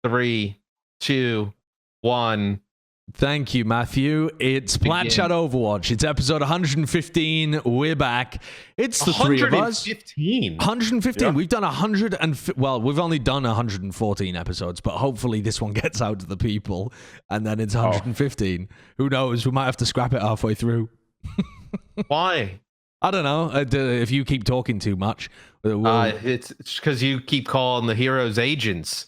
3, 2, 1. Thank you, Matthew. It's Plat Chat Overwatch. It's episode 115. We're back. It's the three of us. 115. Yeah. We've done 100 and we've only done 114 episodes, but hopefully this one gets out to the people, and then it's 115. Who knows? We might have to scrap it halfway through. Why? I don't know. If you keep talking too much, it's because you keep calling the heroes agents.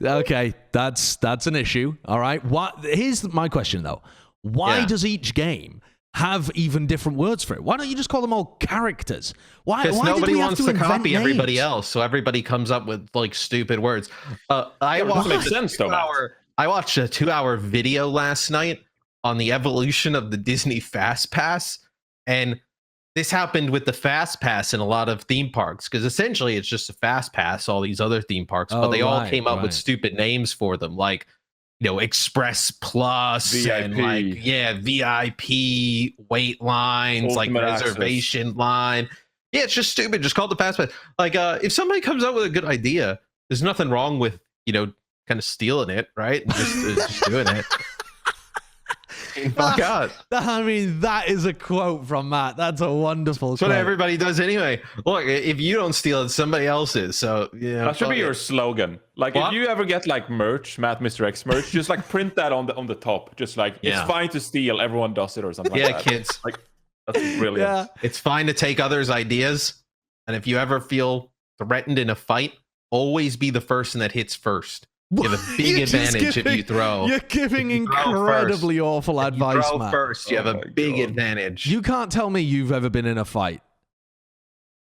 Okay, that's an issue. All right. Here's my question though: why does each game have even different words for it? Why don't you just call them all characters? Because nobody wants to copy everybody else, so everybody comes up with like stupid words. I watched a 2-hour video last night on the evolution of the Disney Fast Pass, and this happened with the Fast Pass in a lot of theme parks, because essentially it's just a Fast Pass, all these other theme parks, but they all came up with stupid names for them, like, you know, Express Plus, VIP. And like, VIP, wait lines, Ultimate like reservation line. Yeah, it's just stupid. Just call it the Fast Pass. Like, if somebody comes up with a good idea, there's nothing wrong with, you know, kind of stealing it, right? And just doing it. Fuck out. I mean, that is a quote from Matt. That's a wonderful quote. That's what everybody does anyway. Look, if you don't steal it, somebody else is. So, yeah, that should be your slogan. Like, if you ever get like merch, Mr.X merch, just like print that on the top. Just like, it's fine to steal, everyone does it, or something like that. Yeah, kids. Like, that's brilliant. Yeah. It's fine to take others' ideas. And if you ever feel threatened in a fight, always be the person that hits first. You have a big advantage if you throw. You're giving incredibly awful advice, Matt. Matt. First, you have a big advantage. You can't tell me you've ever been in a fight.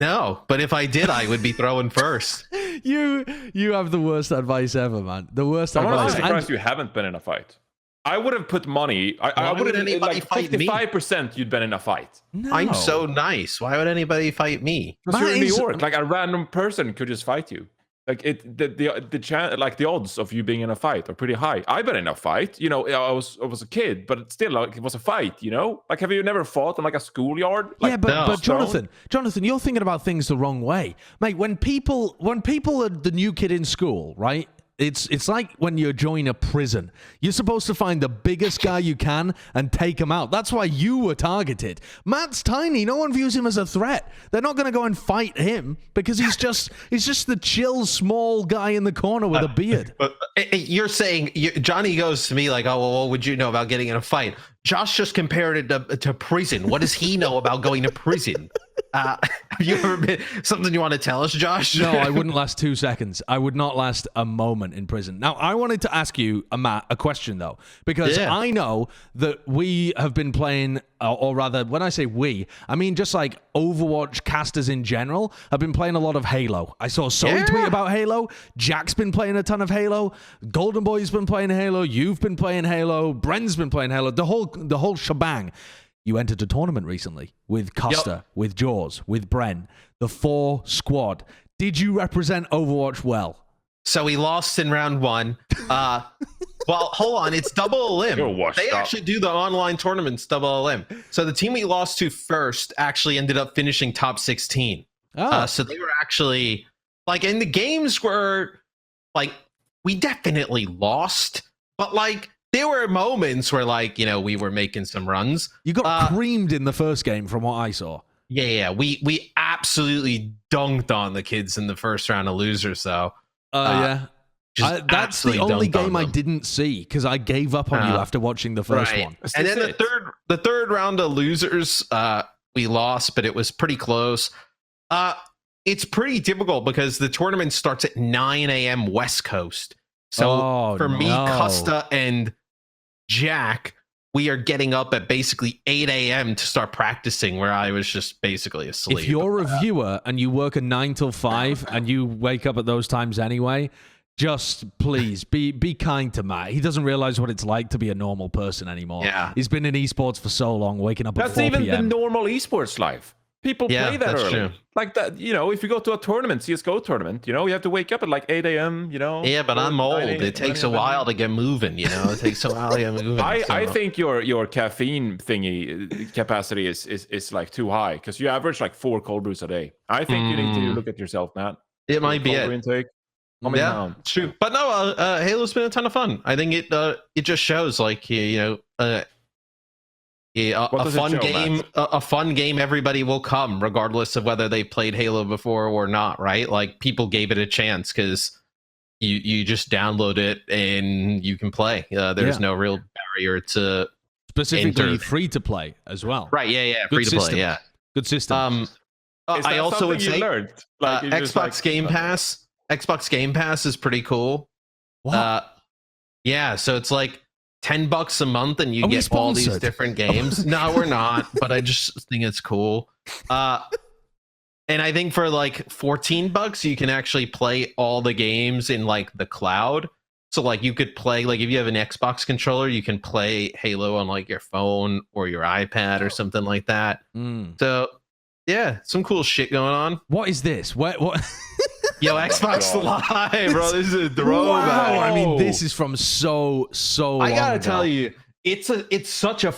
No, but if I did, I would be throwing first. You have the worst advice ever, man. The worst advice. I'm surprised you haven't been in a fight. I would have put money. I would have like 55% you'd been in a fight. No. I'm so nice. Why would anybody fight me? Because you're in New York. Like, a random person could just fight you. Like, the odds of you being in a fight are pretty high. I've been in a fight, you know. I was a kid, but it's still, like, it was a fight, you know. Like, have you never fought in like a schoolyard? Like, yeah, but Jonathan, you're thinking about things the wrong way, mate. When people are the new kid in school, right? It's like when you join a prison. You're supposed to find the biggest guy you can and take him out. That's why you were targeted. Matt's tiny. No one views him as a threat. They're not going to go and fight him because he's just the chill, small guy in the corner with a beard. But you're saying, Johnny goes to me like, oh, well, what would you know about getting in a fight? Josh just compared it to prison. What does he know about going to prison? Have you ever been something you want to tell us, Josh? No, I wouldn't last 2 seconds. I would not last a moment in prison. Now, I wanted to ask you, Matt, a question though, because I know that we have been playing, or rather, when I say we, I mean just like Overwatch casters in general have been playing a lot of Halo. I saw Zoe tweet about Halo. Jack's been playing a ton of Halo. Golden Boy's been playing Halo. You've been playing Halo. Bren's been playing Halo. The whole shebang. You entered a tournament recently with Costa, with Jaws, with Bren, the 4 squad. Did you represent Overwatch well? So we lost in round 1. Well, hold on. It's double elim. They actually do the online tournaments double elim. So the team we lost to first actually ended up finishing top 16. So they were actually, like, in the games where, like, we definitely lost, but, like, there were moments where, like, you know, we were making some runs. You got creamed in the first game from what I saw. Yeah. We absolutely dunked on the kids in the first round of losers, though. That's the only game I didn't see because I gave up on you after watching the first one. And then the third round of losers, we lost, but it was pretty close. It's pretty difficult because the tournament starts at 9 a.m. West Coast. So for me, Costa and Jack, we are getting up at basically 8 a.m. to start practicing, where I was just basically asleep. If you're a viewer and you work a 9 till 5 and you wake up at those times anyway, just please be kind to Matt. He doesn't realize what it's like to be a normal person anymore. Yeah. He's been in esports for so long, waking up at 4 p.m. That's even the normal esports life. People play that early. True. Like that, you know, if you go to a tournament, CSGO tournament, you know, you have to wake up at like 8 a.m., you know. Yeah, but I'm old. It takes a while to get moving, you know. It takes a while to get moving. I think your caffeine thingy capacity is like too high because you average like 4 cold brews a day. I think you need to look at yourself, Matt. It might be it. Intake. Yeah, true. But no, Halo's been a ton of fun. I think it just shows like a fun game. A fun game. Everybody will come, regardless of whether they played Halo before or not. Right? Like people gave it a chance because you just download it and you can play. There's no real barrier to specifically free to play as well. Right? Yeah. Good Free to system. play. Yeah. Good system. I also would say Xbox Game Pass. Xbox Game Pass is pretty cool. Yeah, so it's like $10 a month and you get all these different games. No, we're not, but I just think it's cool. And I think for like $14 you can actually play all the games in like the cloud. So like you could play, like if you have an Xbox controller, you can play Halo on like your phone or your iPad or something like that. So yeah, some cool shit going on. What is this? What? Yo, Xbox Live, bro. This is a throwback. Wow. I mean, this is from so I gotta tell you, it's such a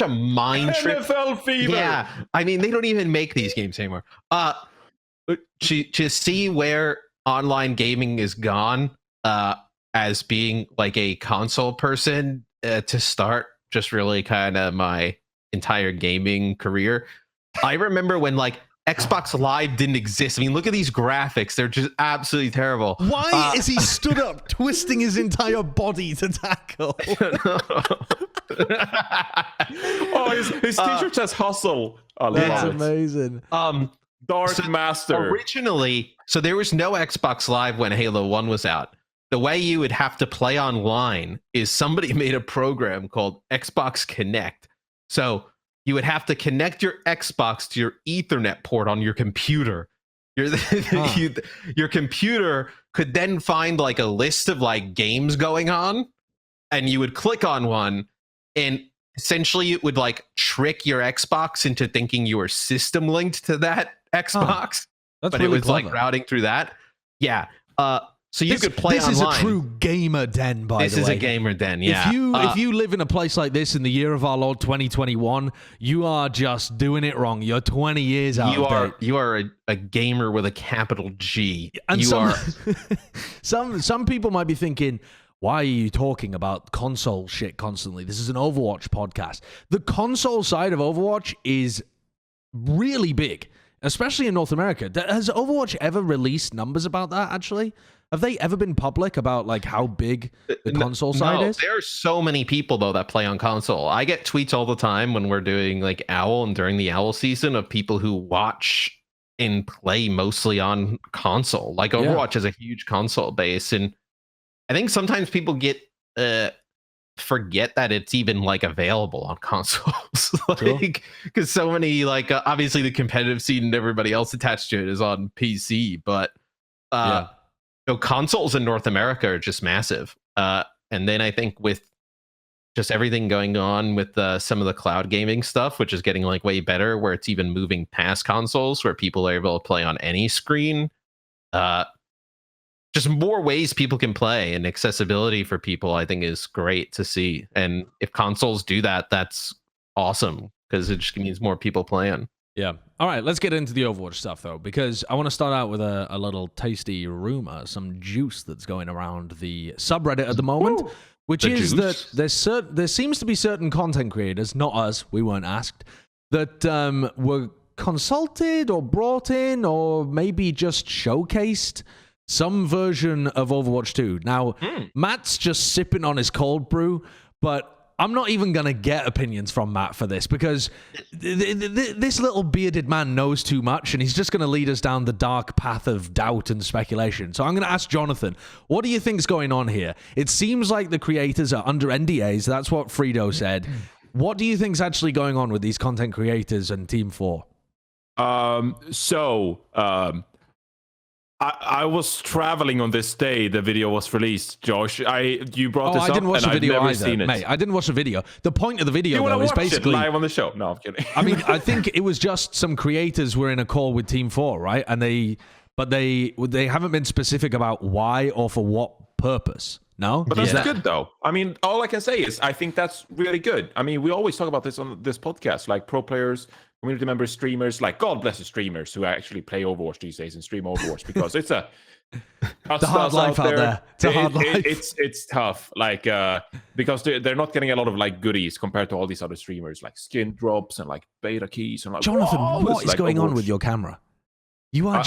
mind trip. NFL fever. Yeah, I mean, they don't even make these games anymore. To see where online gaming is gone, as being like a console person, to start just really kind of my entire gaming career. I remember when like Xbox Live didn't exist. I mean, look at these graphics. They're just absolutely terrible. Why is he stood up, twisting his entire body to tackle? His t-shirt says hustle. That's amazing. Dark Master. Originally, so there was no Xbox Live when Halo 1 was out. The way you would have to play online is somebody made a program called Xbox Connect. So you would have to connect your Xbox to your Ethernet port on your computer. Your computer could then find like a list of like games going on, and you would click on one, and essentially it would like trick your Xbox into thinking you were system linked to that Xbox. That's but really it was clever. like routing through that. Yeah. So you could play online. This is a true gamer den, by the way. This is a gamer den, yeah. If you live in a place like this in the year of our Lord 2021, you are just doing it wrong. You're 20 years out of date. You are a gamer with a capital G. And some people might be thinking, why are you talking about console shit constantly? This is an Overwatch podcast. The console side of Overwatch is really big, especially in North America. Has Overwatch ever released numbers about that, actually? Have they ever been public about like how big the console side is? There are so many people though that play on console. I get tweets all the time when we're doing like Owl and during the Owl season of people who watch and play mostly on console. Like Overwatch has a huge console base, and I think sometimes people get forget that it's even like available on consoles. Like because so many like obviously the competitive scene and everybody else attached to it is on PC, but consoles in North America are just massive. And then I think with just everything going on with some of the cloud gaming stuff, which is getting like way better, where it's even moving past consoles, where people are able to play on any screen. Just more ways people can play, and accessibility for people, I think, is great to see. And if consoles do that, that's awesome because it just means more people playing. Yeah. All right, let's get into the Overwatch stuff, though, because I want to start out with a little tasty rumor, some juice that's going around the subreddit at the moment, which is that there seems to be certain content creators, not us, we weren't asked, that were consulted or brought in or maybe just showcased some version of Overwatch 2. Now, Matt's just sipping on his cold brew, but I'm not even going to get opinions from Matt for this because this little bearded man knows too much, and he's just going to lead us down the dark path of doubt and speculation. So I'm going to ask Jonathan, what do you think's going on here? It seems like the creators are under NDAs. That's what Frito said. What do you think's actually going on with these content creators and Team 4? I was traveling on this day the video was released, Josh. You brought this up, I didn't watch the video I've never either, seen it. mate. I didn't watch the video. The point of the video, though, is basically live on the show. No, I'm kidding. I mean, I think it was just some creators were in a call with Team 4, right? And they haven't been specific about why or for what purpose. No, but that's good though. I mean, all I can say is I think that's really good. I mean, we always talk about this on this podcast, like pro players, community members, streamers, like God bless the streamers who actually play Overwatch these days and stream Overwatch because it's a The hard life out there. It's a hard life. It's tough, like because they're not getting a lot of like goodies compared to all these other streamers, like skin drops and like beta keys and like. Jonathan, what is like going on with your camera? You are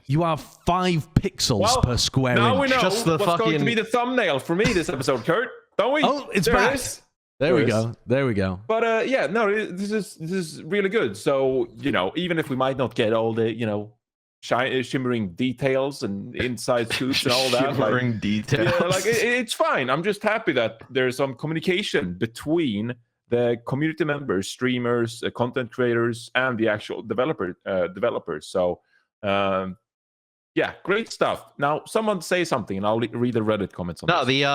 you are 5 pixels per square inch. Now we know what's going to be the thumbnail for me this episode, Kurt. Don't we? Oh, it's back. There we go. There we go. But yeah, no, this is really good. So even if we might not get all the shimmering details and inside scoops and all that, shimmering details, yeah, like it's fine. I'm just happy that there's some communication between the community members, streamers, content creators, and the actual developers. So, yeah, great stuff. Now, someone say something, and I'll read the Reddit comments on this.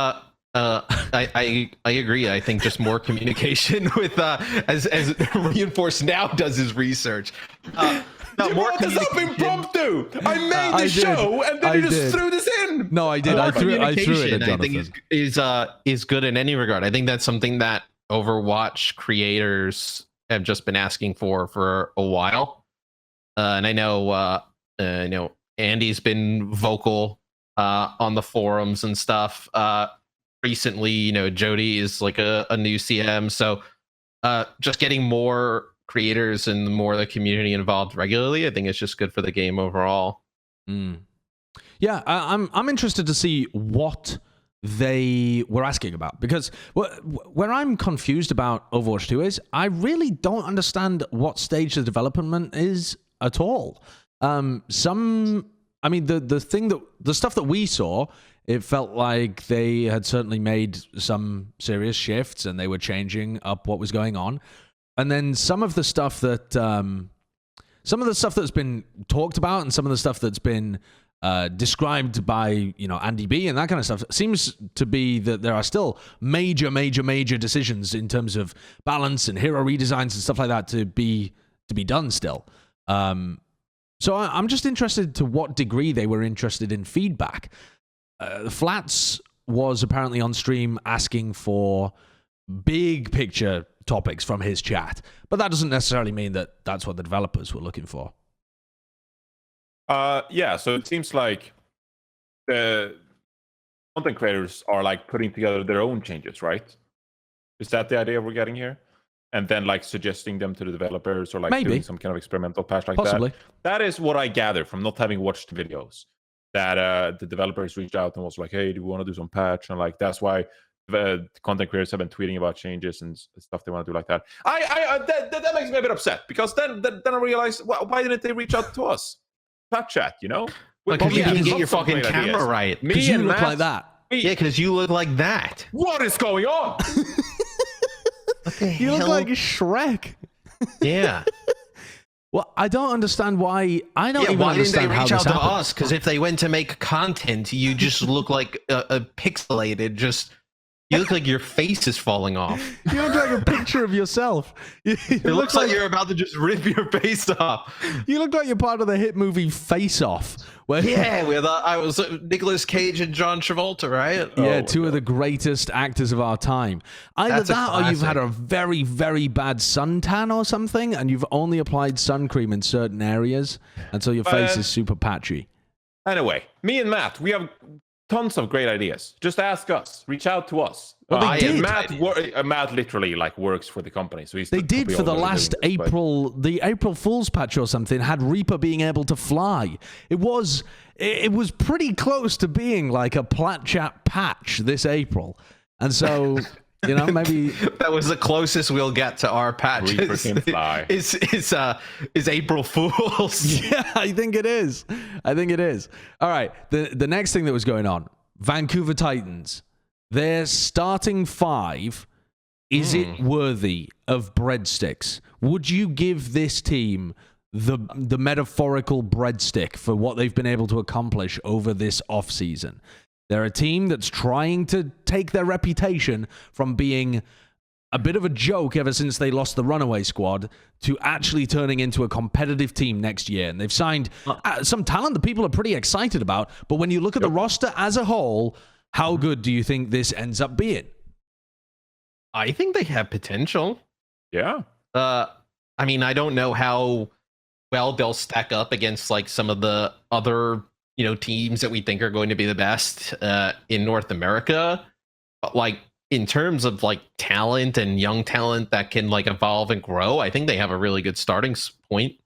I agree. I think just more communication with as Reinforced now does his research. You brought this up impromptu. I made the show, and then you just threw this in. No, I did. I threw it at Jonathan. I think is good in any regard. I think that's something that Overwatch creators have just been asking for a while, and I know Andy's been vocal on the forums and stuff. Recently, Jody is like a new CM, so just getting more creators and more of the community involved regularly, I think it's just good for the game overall. Yeah, I'm interested to see what they were asking about, because where I'm confused about Overwatch 2 is I really don't understand what stage the development is at all. The stuff that we saw, it felt like they had certainly made some serious shifts and they were changing up what was going on. And then some of the stuff that's been talked about and some of the stuff that's been described by Andy B and that kind of stuff seems to be that there are still major decisions in terms of balance and hero redesigns and stuff like that to be done still. So I'm just interested to what degree they were interested in feedback. Flats was apparently on stream asking for big picture topics from his chat, but that doesn't necessarily mean that that's what the developers were looking for. Yeah, so it seems like the content creators are like putting together their own changes, right? Is that the idea we're getting here? And then like suggesting them to the developers or like maybe doing some kind of experimental patch like possibly. That is what I gather from not having watched the videos. That the developers reached out and was like, "Hey, do we want to do some patch?" And like that's why the content creators have been tweeting about changes and stuff they want to do like that. That makes me a bit upset, because then I realize, well, why didn't they reach out to us? Chat, because you didn't get your fucking camera right. Because you look like that. Yeah, because you look like that. What is going on? You look like Shrek. Yeah. Well, I don't understand why. I don't even why understand didn't they reach out to happened. us? Because if they went to make content, you just look like a pixelated. You look like your face is falling off. You look like a picture of yourself. It looks like you're about to just rip your face off. You look like you're part of the hit movie Face Off. Yeah, I was Nicolas Cage and John Travolta, right? Yeah, two of the greatest actors of our time. Either that or you've had a very, very bad suntan or something, and you've only applied sun cream in certain areas, and so your face is super patchy. Anyway, me and Matt, we have tons of great ideas. Just ask us. Reach out to us. Well, they did. Matt literally like works for the company, so they did for the last April, the April Fool's patch or something had Reaper being able to fly. It was pretty close to being like a Plat chat patch this April, and so maybe that was the closest we'll get to our patch. Reaper can fly. Is April Fool's? Yeah, I think it is. All right, the next thing that was going on, Vancouver Titans. Their starting 5, is it worthy of Breadsticks? Would you give this team the metaphorical breadstick for what they've been able to accomplish over this offseason? They're a team that's trying to take their reputation from being a bit of a joke ever since they lost the runaway squad to actually turning into a competitive team next year. And they've signed some talent that people are pretty excited about. But when you look at the roster as a whole, how good do you think this ends up being? I think they have potential. Yeah. I mean, I don't know how well they'll stack up against like some of the other teams that we think are going to be the best in North America. But like in terms of like talent and young talent that can like evolve and grow, I think they have a really good starting point.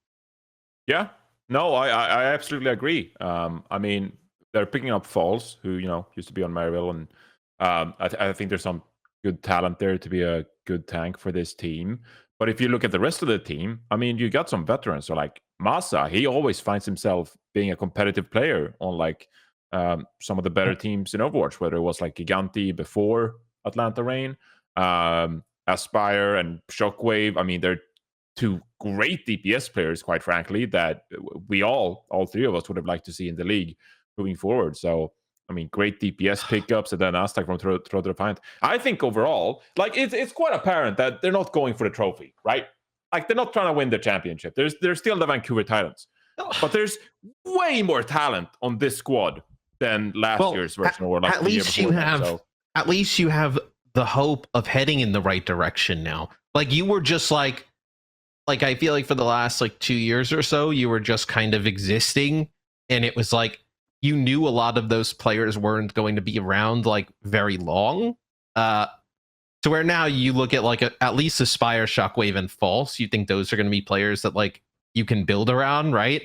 Yeah, no, I absolutely agree. I mean, they're picking up Falls, who used to be on Maryville, and I think there's some good talent there to be a good tank for this team. But if you look at the rest of the team, I mean, you got some veterans. So like Masa, he always finds himself being a competitive player on like some of the better teams in Overwatch, whether it was like Giganti before Atlanta Reign, Aspire and Shockwave. I mean, they're two great DPS players, quite frankly, that we all three of us would have liked to see in the league moving forward. So I mean, great DPS pickups, and then Aztec from Throw the Defiant. I think overall, like it's quite apparent that they're not going for the trophy, right? Like they're not trying to win the championship. There's still the Vancouver Titans, but there's way more talent on this squad than last year's version, or like at least you have at least you have the hope of heading in the right direction now. Like you were just like I feel like for the last like 2 years or so, you were just kind of existing, and it was like you knew a lot of those players weren't going to be around like very long. To where now you look at like at least Aspire, Shockwave, and False, you think those are going to be players that like you can build around, right?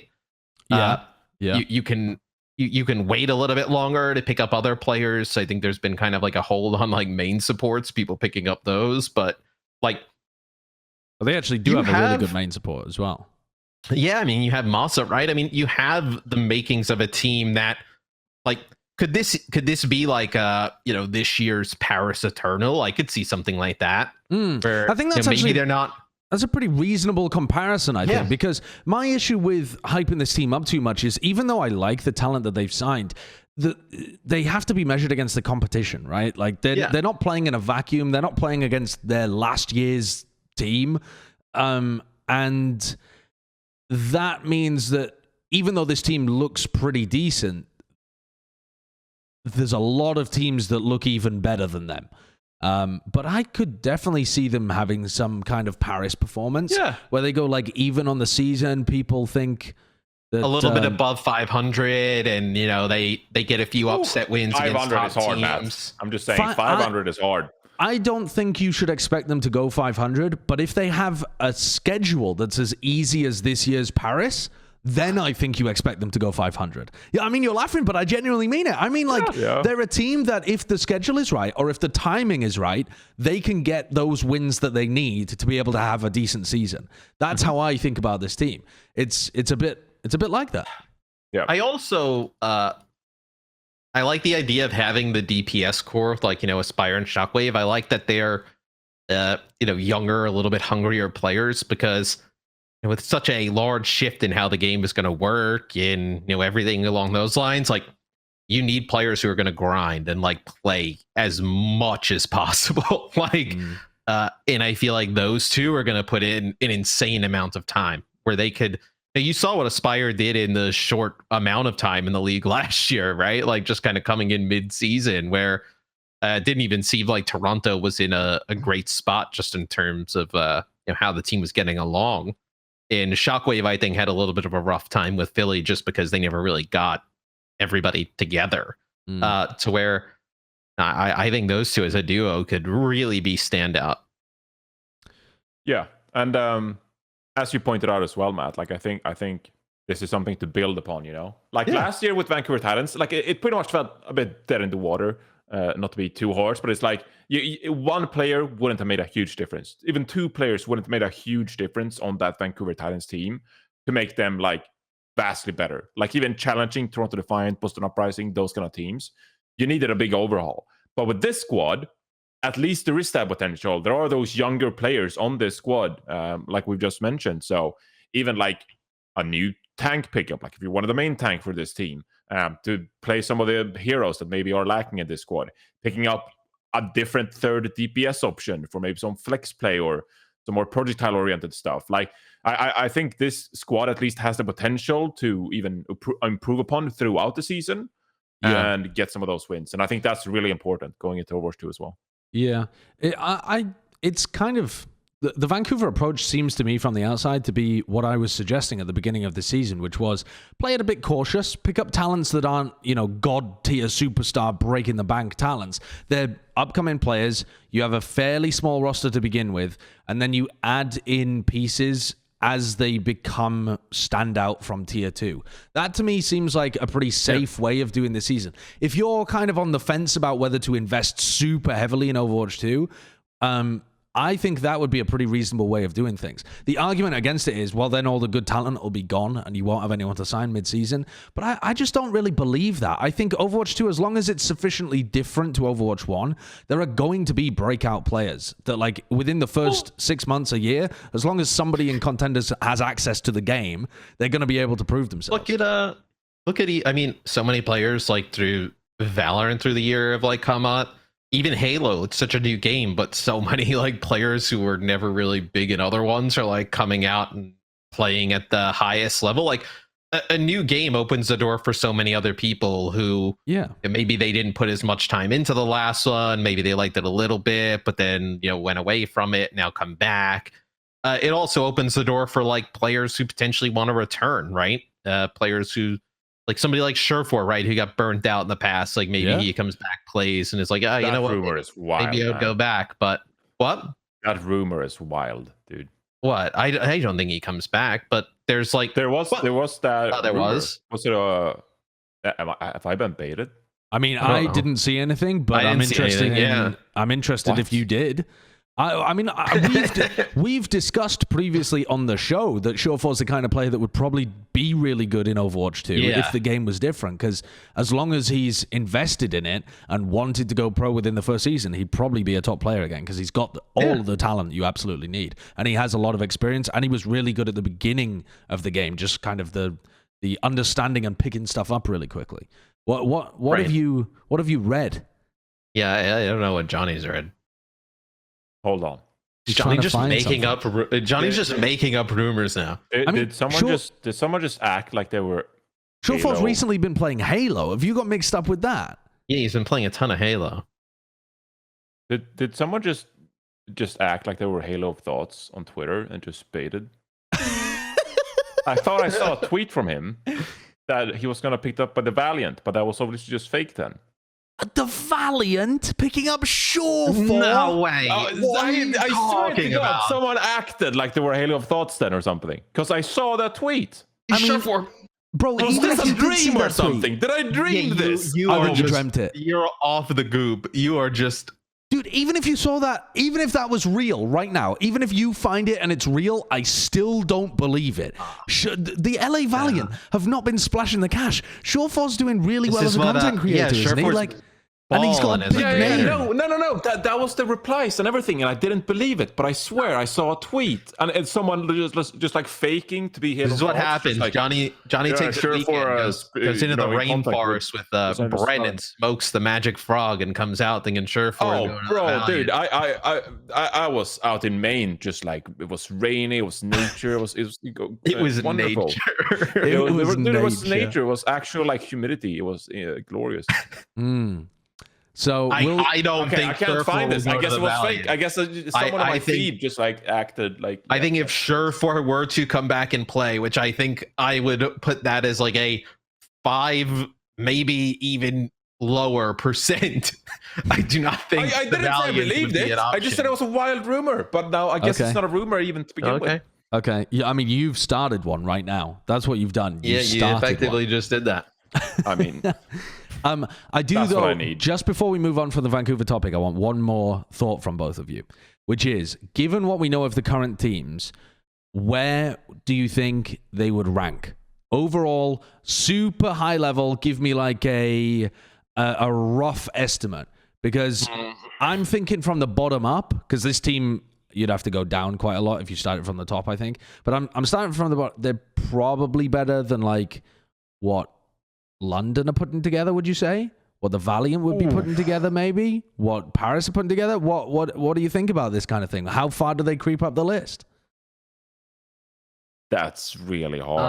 Yeah. You can wait a little bit longer to pick up other players. I think there's been kind of like a hold on like main supports, people picking up those, but like they actually do have a really good main support as well. Yeah, I mean, you have Masa, right? I mean, you have the makings of a team that, like, could this be like this year's Paris Eternal? I could see something like that. Where, I think that's actually maybe they're not. That's a pretty reasonable comparison, I think, because my issue with hyping this team up too much is even though I like the talent that they've signed, they have to be measured against the competition, right? Like they're not playing in a vacuum. They're not playing against their last year's team, and that means that even though this team looks pretty decent, there's a lot of teams that look even better than them. But I could definitely see them having some kind of Paris performance where they go like even on the season. People think that, a little bit above 500, and they get a few upset wins. 500 is hard, Matt. I'm just saying 500 is hard. I don't think you should expect them to go 500, but if they have a schedule that's as easy as this year's Paris, then I think you expect them to go 500. Yeah, I mean, you're laughing, but I genuinely mean it. I mean, like, they're a team that if the schedule is right or if the timing is right, they can get those wins that they need to be able to have a decent season. That's how I think about this team. It's a bit like that. Yeah. I also I like the idea of having the DPS core with like, Aspire and Shockwave. I like that they're younger, a little bit hungrier players, because with such a large shift in how the game is going to work and everything along those lines, like you need players who are going to grind and like play as much as possible. And I feel like those two are going to put in an insane amount of time where they could. You saw what Aspire did in the short amount of time in the league last year, right? Like just kind of coming in mid-season, where it didn't even seem like Toronto was in a great spot just in terms of how the team was getting along. And Shockwave, I think, had a little bit of a rough time with Philly just because they never really got everybody together to where I think those two as a duo could really be standout. Yeah, and as you pointed out as well, Matt, like I think this is something to build upon. Last year with Vancouver Titans, like it pretty much felt a bit dead in the water. Not to be too harsh, but it's like one player wouldn't have made a huge difference. Even two players wouldn't have made a huge difference on that Vancouver Titans team to make them like vastly better. Like even challenging Toronto Defiant, Boston Uprising, those kind of teams, you needed a big overhaul. But with this squad, at least there is that potential. There are those younger players on this squad, like we've just mentioned. So even like a new tank pickup, like if you're one of the main tank for this team, to play some of the heroes that maybe are lacking in this squad, picking up a different third DPS option for maybe some flex play or some more projectile-oriented stuff. Like I think this squad at least has the potential to even improve upon throughout the season and get some of those wins. And I think that's really important going into Overwatch 2 as well. Yeah, it's kind of The Vancouver approach seems to me from the outside to be what I was suggesting at the beginning of the season, which was play it a bit cautious, pick up talents that aren't, god tier superstar breaking the bank talents. They're upcoming players. You have a fairly small roster to begin with, and then you add in pieces as they become standout from tier 2. That to me seems like a pretty safe way of doing the season. If you're kind of on the fence about whether to invest super heavily in Overwatch 2, I think that would be a pretty reasonable way of doing things. The argument against it is, well, then all the good talent will be gone and you won't have anyone to sign mid-season. But I just don't really believe that. I think Overwatch 2, as long as it's sufficiently different to Overwatch 1, there are going to be breakout players that, like, within the first 6 months, a year, as long as somebody in Contenders has access to the game, they're going to be able to prove themselves. I mean, so many players, like, through Valorant through the year have, like, come out. Even Halo, it's such a new game, but so many like players who were never really big in other ones are like coming out and playing at the highest level. Like a new game opens the door for so many other people who, maybe they didn't put as much time into the last one. Maybe they liked it a little bit, but then, went away from it, now come back. It also opens the door for like players who potentially want to return, right? Players who, like somebody like Surefour, right, who got burnt out in the past, like maybe he comes back, plays, and is like, you know what, rumor is wild, maybe I would go back. But what? That rumor is wild, dude. What? I don't think he comes back, but there's like there was that. There rumor. was it have I been baited? I mean, I didn't see anything, but I'm interested. I'm interested if you did. I mean, we've discussed previously on the show that Surefour's the kind of player that would probably be really good in Overwatch 2 if the game was different, because as long as he's invested in it and wanted to go pro within the first season, he'd probably be a top player again, because he's got all the talent you absolutely need, and he has a lot of experience, and he was really good at the beginning of the game, just kind of the understanding and picking stuff up really quickly. What have you read? Yeah, I don't know what Johnny's read. Hold on. Johnny's just making up rumors now. Did someone just act like they were? Surefour's recently been playing Halo. Have you got mixed up with that? Yeah, he's been playing a ton of Halo. Did someone just act like they were Halo thoughts on Twitter and just baited? I thought I saw a tweet from him that he was gonna pick up by the Valiant, but that was obviously just fake then. The Valiant picking up Surefour? No way. What are you talking about? Someone acted like they were Halo of Thoughts then or something. Because I saw that tweet. Surefour. Bro, was this a dream or something? Did I dream this? You dreamt it. You're off the goop. You are just... Dude, even if you saw that, even if that was real right now, even if you find it and it's real, I still don't believe it. The LA Valiant have not been splashing the cash. Surefour's doing really well as a content creator, isn't he? Like, and he's got a big name. No. That was the replies and everything, and I didn't believe it. But I swear I saw a tweet, and someone just like faking to be here. This is what happens. Like, Johnny takes a weekend, goes into the rainforest with Bren and smokes the magic frog, and comes out thinking Surefour. Oh, bro, dude, I was out in Maine, just like it was rainy, it was nature, it was wonderful. Nature. It was nature. It was actual like humidity. It was glorious. So I don't think I can't find this. I guess it was fake. I guess someone on my feed just like acted like. I think if Surefour were to come back and play, which I think I would put that as like a 5, maybe even lower %. I do not think. I didn't say I believed it. I just said it was a wild rumor, but now I guess it's not a rumor even to begin with. Okay. Yeah, I mean, you've started one right now. That's what you've done. You effectively just did that. I mean. I do, though, just before we move on from the Vancouver topic, I want one more thought from both of you, which is, given what we know of the current teams, where do you think they would rank? Overall, super high level, give me like a rough estimate, because I'm thinking from the bottom up, because this team, you'd have to go down quite a lot if you started from the top, I think. But I'm starting from the bottom. They're probably better than like what London are putting together, would you say? What the Valiant would be putting together, maybe? What Paris are putting together? What do you think about this kind of thing? How far do they creep up the list? That's really hard.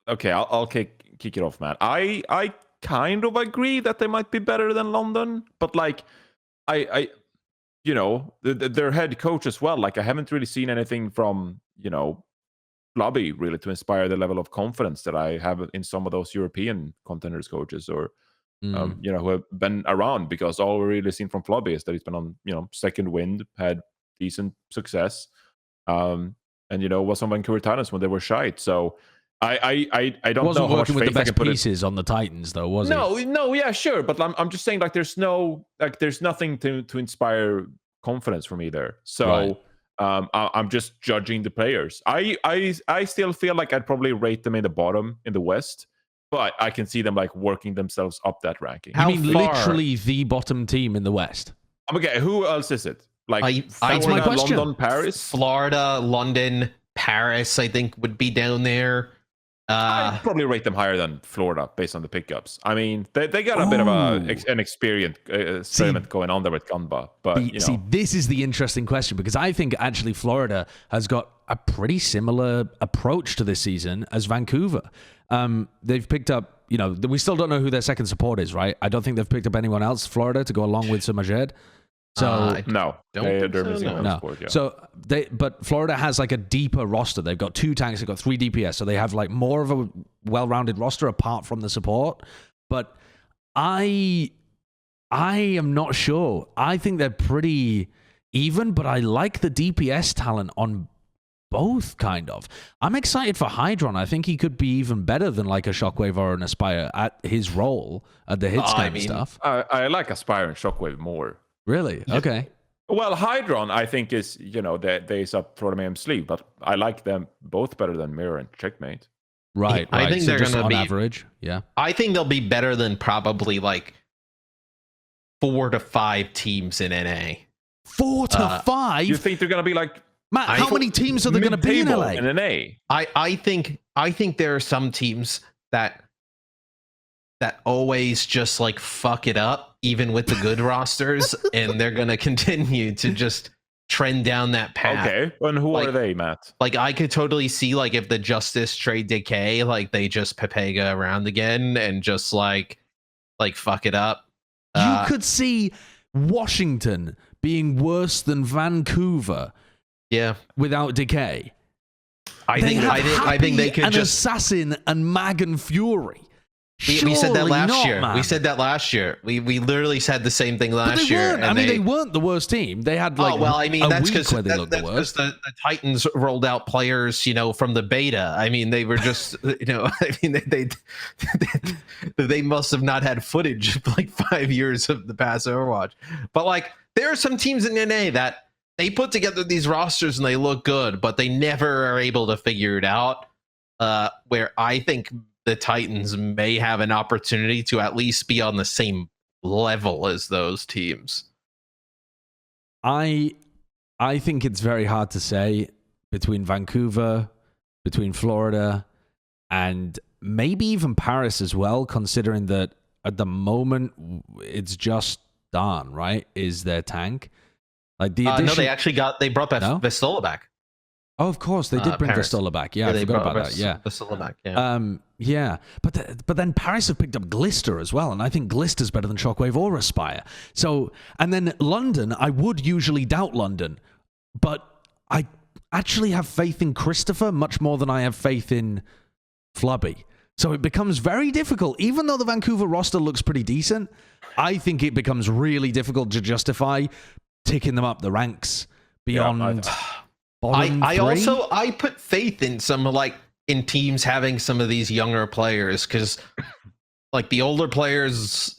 I'll kick it off, man. I kind of agree that they might be better than London, but like I their head coach as well. Like I haven't really seen anything from Flubby really to inspire the level of confidence that I have in some of those European contenders coaches or who have been around, because all we really seen from Flubby is that he's been on second wind, had decent success, and was on Vancouver Titans when they were shite. So I don't wasn't know how much working with the faith I best can put pieces on the Titans though, was he? No, yeah, sure, but I'm just saying, like, there's nothing to inspire confidence for me there. So Right. I'm just judging the players. I still feel like I'd probably rate them in the bottom in the West, but I can see them like working themselves up that ranking. You mean literally the bottom team in the West? Okay, who else is it? Like that's my question. London, Paris, Florida, London, Paris, I think would be down there. I'd probably rate them higher than Florida based on the pickups. I mean, they got a bit of an experiment going on there with Gunba. But see, this is the interesting question, because I think actually Florida has got a pretty similar approach to this season as Vancouver. They've picked up, we still don't know who their second support is, right? I don't think they've picked up anyone else, Florida, to go along with Samajed. So no, they're missing no. support, yeah. So but Florida has like a deeper roster. They've got 2 tanks, they've got 3 DPS, so they have like more of a well-rounded roster apart from the support. But I am not sure. I think they're pretty even, but I like the DPS talent on both, kind of. I'm excited for Hydron. I think he could be even better than like a Shockwave or an Aspire at his role at the hits stuff. I like Aspire and Shockwave more. Really? Okay. Well, Hydron, I think is, they is up for the main sleeve, but I like them both better than Mirror and Checkmate. Right. I think they're going to be on average. Yeah. I think they'll be better than probably like 4 to 5 teams in NA. 4 to 5? You think they're going to be like, Matt, how many teams are there going to be in LA? In NA? I think there are some teams that always just like fuck it up, even with the good rosters, and they're gonna continue to just trend down that path. Okay, and who are they, Matt? Like I could totally see like if the Justice trade Decay, like they just Pepega around again and just like fuck it up. You could see Washington being worse than Vancouver. Yeah, without Decay. I think they could just Assassin and Mag and Fury. We said that last year. Man. We said that last year. We literally said the same thing last year. And they weren't the worst team. They had like that's because the Titans rolled out players, from the beta. I mean, they were just, they must have not had footage of like 5 years of the past Overwatch. But like, there are some teams in NA that they put together these rosters and they look good, but they never are able to figure it out. Where I think the Titans may have an opportunity to at least be on the same level as those teams. I think it's very hard to say between Vancouver, between Florida, and maybe even Paris as well, considering that at the moment it's just Dawn, right? Is their tank. Like the addition... No, they brought Vestola back. Oh, of course, they did bring Vestola back. Yeah, I forgot about that. Yeah, Vestola back. Yeah. Yeah, but then Paris have picked up Glister as well, and I think Glister's better than Shockwave or Aspire. So, and then London, I would usually doubt London, but I actually have faith in Christopher much more than I have faith in Flubby. So it becomes very difficult, even though the Vancouver roster looks pretty decent. I think it becomes really difficult to justify taking them up the ranks beyond. I put faith in some in teams having some of these younger players, because like the older players,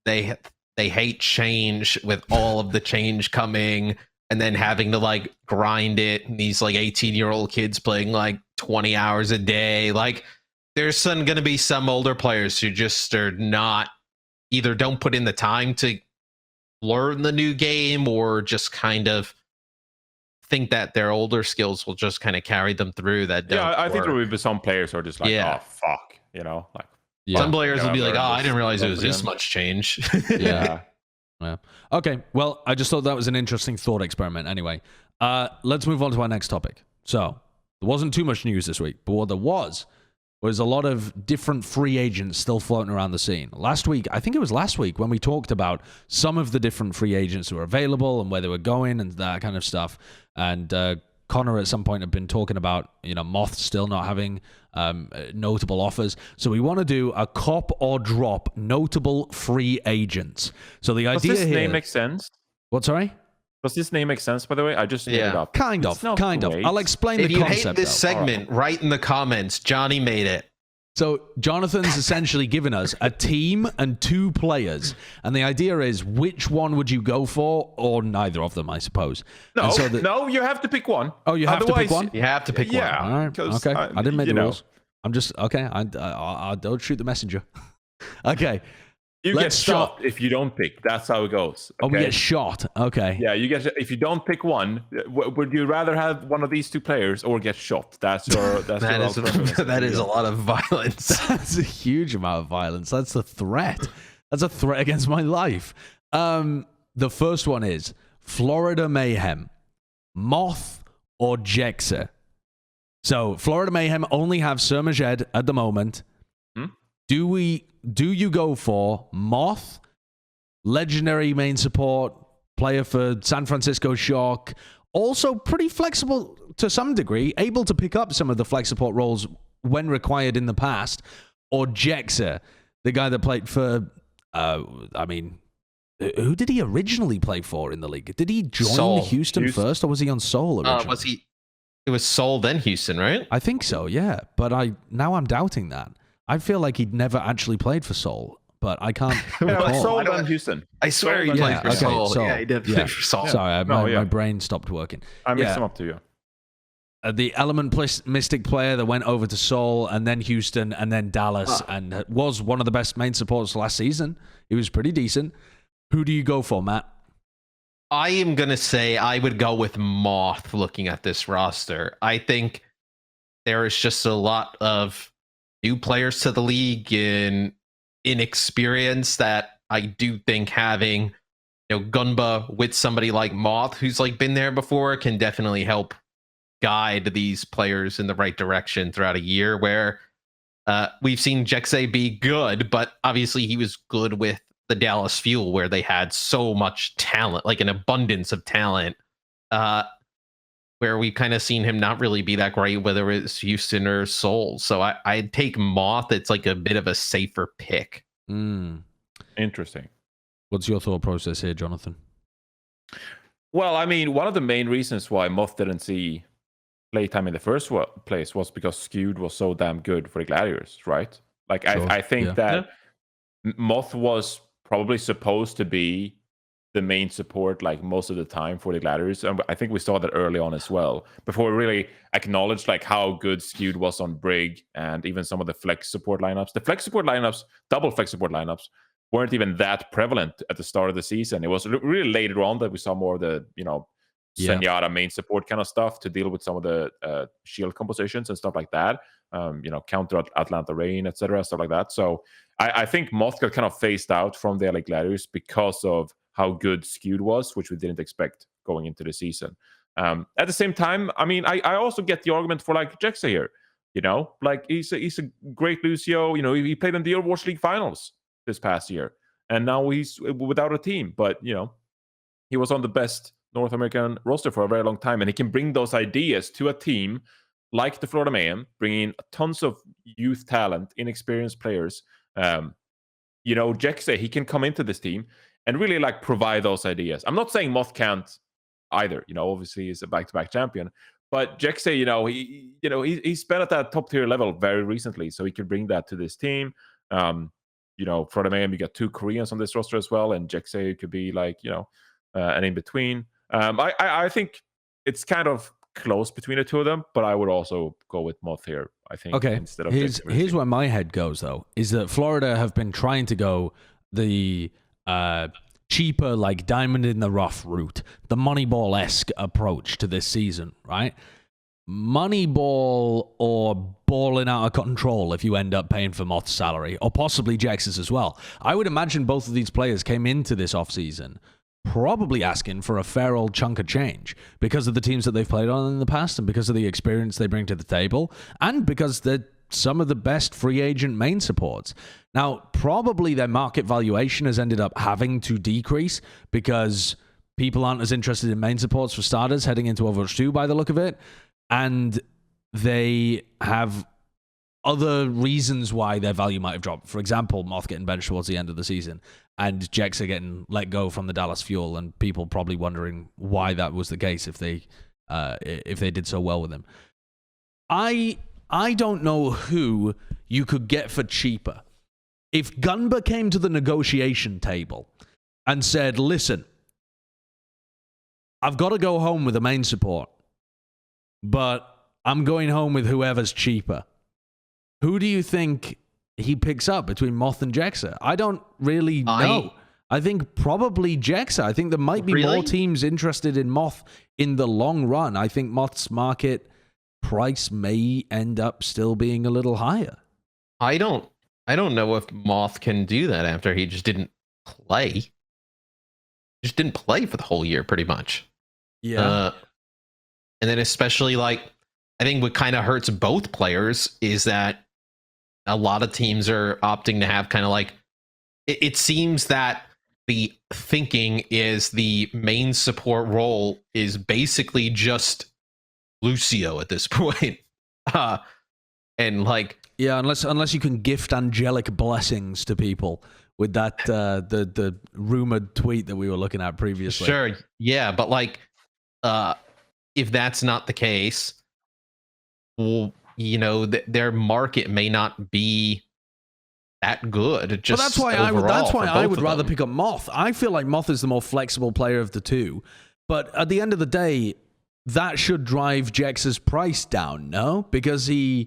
they hate change with all of the change coming and then having to like grind it. And these like 18-year-old kids playing like 20 hours a day. Like there's going to be some older players who just are not, either don't put in the time to learn the new game or just kind of think that their older skills will just kind of carry them through that. I think there will be some players who are just like, oh fuck, some players will be like, oh, I didn't realize it was this much change. Yeah. Okay, well, I just thought that was an interesting thought experiment. Anyway, let's move on to our next topic. So there wasn't too much news this week, but what there was was a lot of different free agents still floating around the scene. Last week, I think it was last week, when we talked about some of the different free agents who were available and where they were going and that kind of stuff. And Connor at some point had been talking about, Moth still not having notable offers. So we want to do a cop or drop notable free agents. So the idea Does this here... name make sense? What, sorry? Does this name make sense, by the way? I just looked it up. Kind of. I'll explain the concept. If you hate this segment, write in the comments, Johnny made it. So Jonathan's essentially given us a team and 2 players. And the idea is, which one would you go for? Or neither of them, I suppose. No, no, you have to pick one. Oh, you have to pick one? You have to pick one. All right. Okay. I didn't make the rules. I'm just... Okay. I don't shoot the messenger. Okay. You get shot if you don't pick. That's how it goes. Okay? Oh, we get shot. Okay. Yeah, you get. If you don't pick one, would you rather have one of these 2 players or get shot? That's your. That is a lot of violence. That's a huge amount of violence. That's a threat. That's a threat against my life. The first one is Florida Mayhem, Moth or Jexa. So Florida Mayhem only have Sermajed at the moment. Do you go for Moth, legendary main support, player for San Francisco Shock, also pretty flexible to some degree, able to pick up some of the flex support roles when required in the past, or Jexa, the guy that played for, who did he originally play for in the league? Did he join Houston first, or was he on Seoul originally? It was Seoul, then Houston, right? I think so, yeah. But now I'm doubting that. I feel like he'd never actually played for Seoul, but I can't recall. Seoul and Houston. I swear he played for Seoul. Yeah, he did play for Seoul. Sorry, my brain stopped working. I mixed them up to you. The Element Mystic player that went over to Seoul and then Houston and then Dallas and was one of the best main supporters last season. He was pretty decent. Who do you go for, Matt? I am going to say I would go with Moth looking at this roster. I think there is just a lot of new players to the league in inexperience that I do think having, Gunba with somebody like Moth, who's been there before, can definitely help guide these players in the right direction throughout a year where we've seen Jexa be good, but obviously he was good with the Dallas Fuel where they had so much talent, an abundance of talent, where we've kind of seen him not really be that great, whether it's Houston or Seoul. So I'd take Moth. It's a bit of a safer pick. Interesting. What's your thought process here, Jonathan? Well, one of the main reasons why Moth didn't see playtime in the first place was because Skewed was so damn good for the Gladiators, right? Sure. I think that Moth was probably supposed to be the main support most of the time for the Gladiators, and I think we saw that early on as well before we really acknowledged how good Skewed was on Brig and even some of the flex support lineups. The flex support lineups, double flex support lineups, weren't even that prevalent at the start of the season. It was really later on that we saw more of the Zenyatta main support kind of stuff to deal with some of the shield compositions and stuff like that. Counter Atlanta Rain, etc., stuff like that. So I think Moth got kind of phased out from the LA Gladiators because of how good Skewed was, which we didn't expect going into the season. At the same time, I also get the argument for Jexa here. He's a great Lucio. He played in the Overwatch League finals this past year, and now he's without a team. But he was on the best North American roster for a very long time, and he can bring those ideas to a team like the Florida Mayhem, bringing tons of youth talent, inexperienced players. Jexa, he can come into this team and really provide those ideas. I'm not saying Moth can't either. Obviously he's a back-to-back champion, but Jexa, he's been at that top tier level very recently, so he can bring that to this team. Florida Mayhem, you got 2 Koreans on this roster as well, and Jexa could be an in between. I think it's kind of close between the 2 of them, but I would also go with Moth here. I think. Okay. Instead of here's where my head goes though, is that Florida have been trying to go the cheaper, diamond in the rough route, the Moneyball-esque approach to this season, right? Moneyball or balling out of control if you end up paying for Moth's salary, or possibly Jex's as well. I would imagine both of these players came into this offseason probably asking for a fair old chunk of change because of the teams that they've played on in the past and because of the experience they bring to the table and because they're some of the best free agent main supports. Now, probably their market valuation has ended up having to decrease because people aren't as interested in main supports for starters heading into Overwatch 2 by the look of it. And they have other reasons why their value might have dropped. For example, Moth getting benched towards the end of the season and Jexa getting let go from the Dallas Fuel, and people probably wondering why that was the case if they did so well with him. I don't know who you could get for cheaper. If Gunba came to the negotiation table and said, listen, I've got to go home with the main support, but I'm going home with whoever's cheaper. Who do you think he picks up between Moth and Jexa? I don't really know. I think probably Jexa. I think there might be more teams interested in Moth in the long run. I think Moth's market price may end up still being a little higher. I don't know if Moth can do that after he just didn't play. Just didn't play for the whole year, pretty much. Yeah. And then especially, like, I think what kind of hurts both players is that a lot of teams are opting to have kind of like, it seems that the thinking is the main support role is basically just Lucio at this point. And like, yeah, unless you can gift angelic blessings to people with that the rumored tweet that we were looking at previously. Sure, yeah, but like, if that's not the case, well, you know, their market may not be that good. Just that's why I would rather pick up Moth. I feel like Moth is the more flexible player of the two, but at the end of the day, that should drive Jex's price down, no? Because if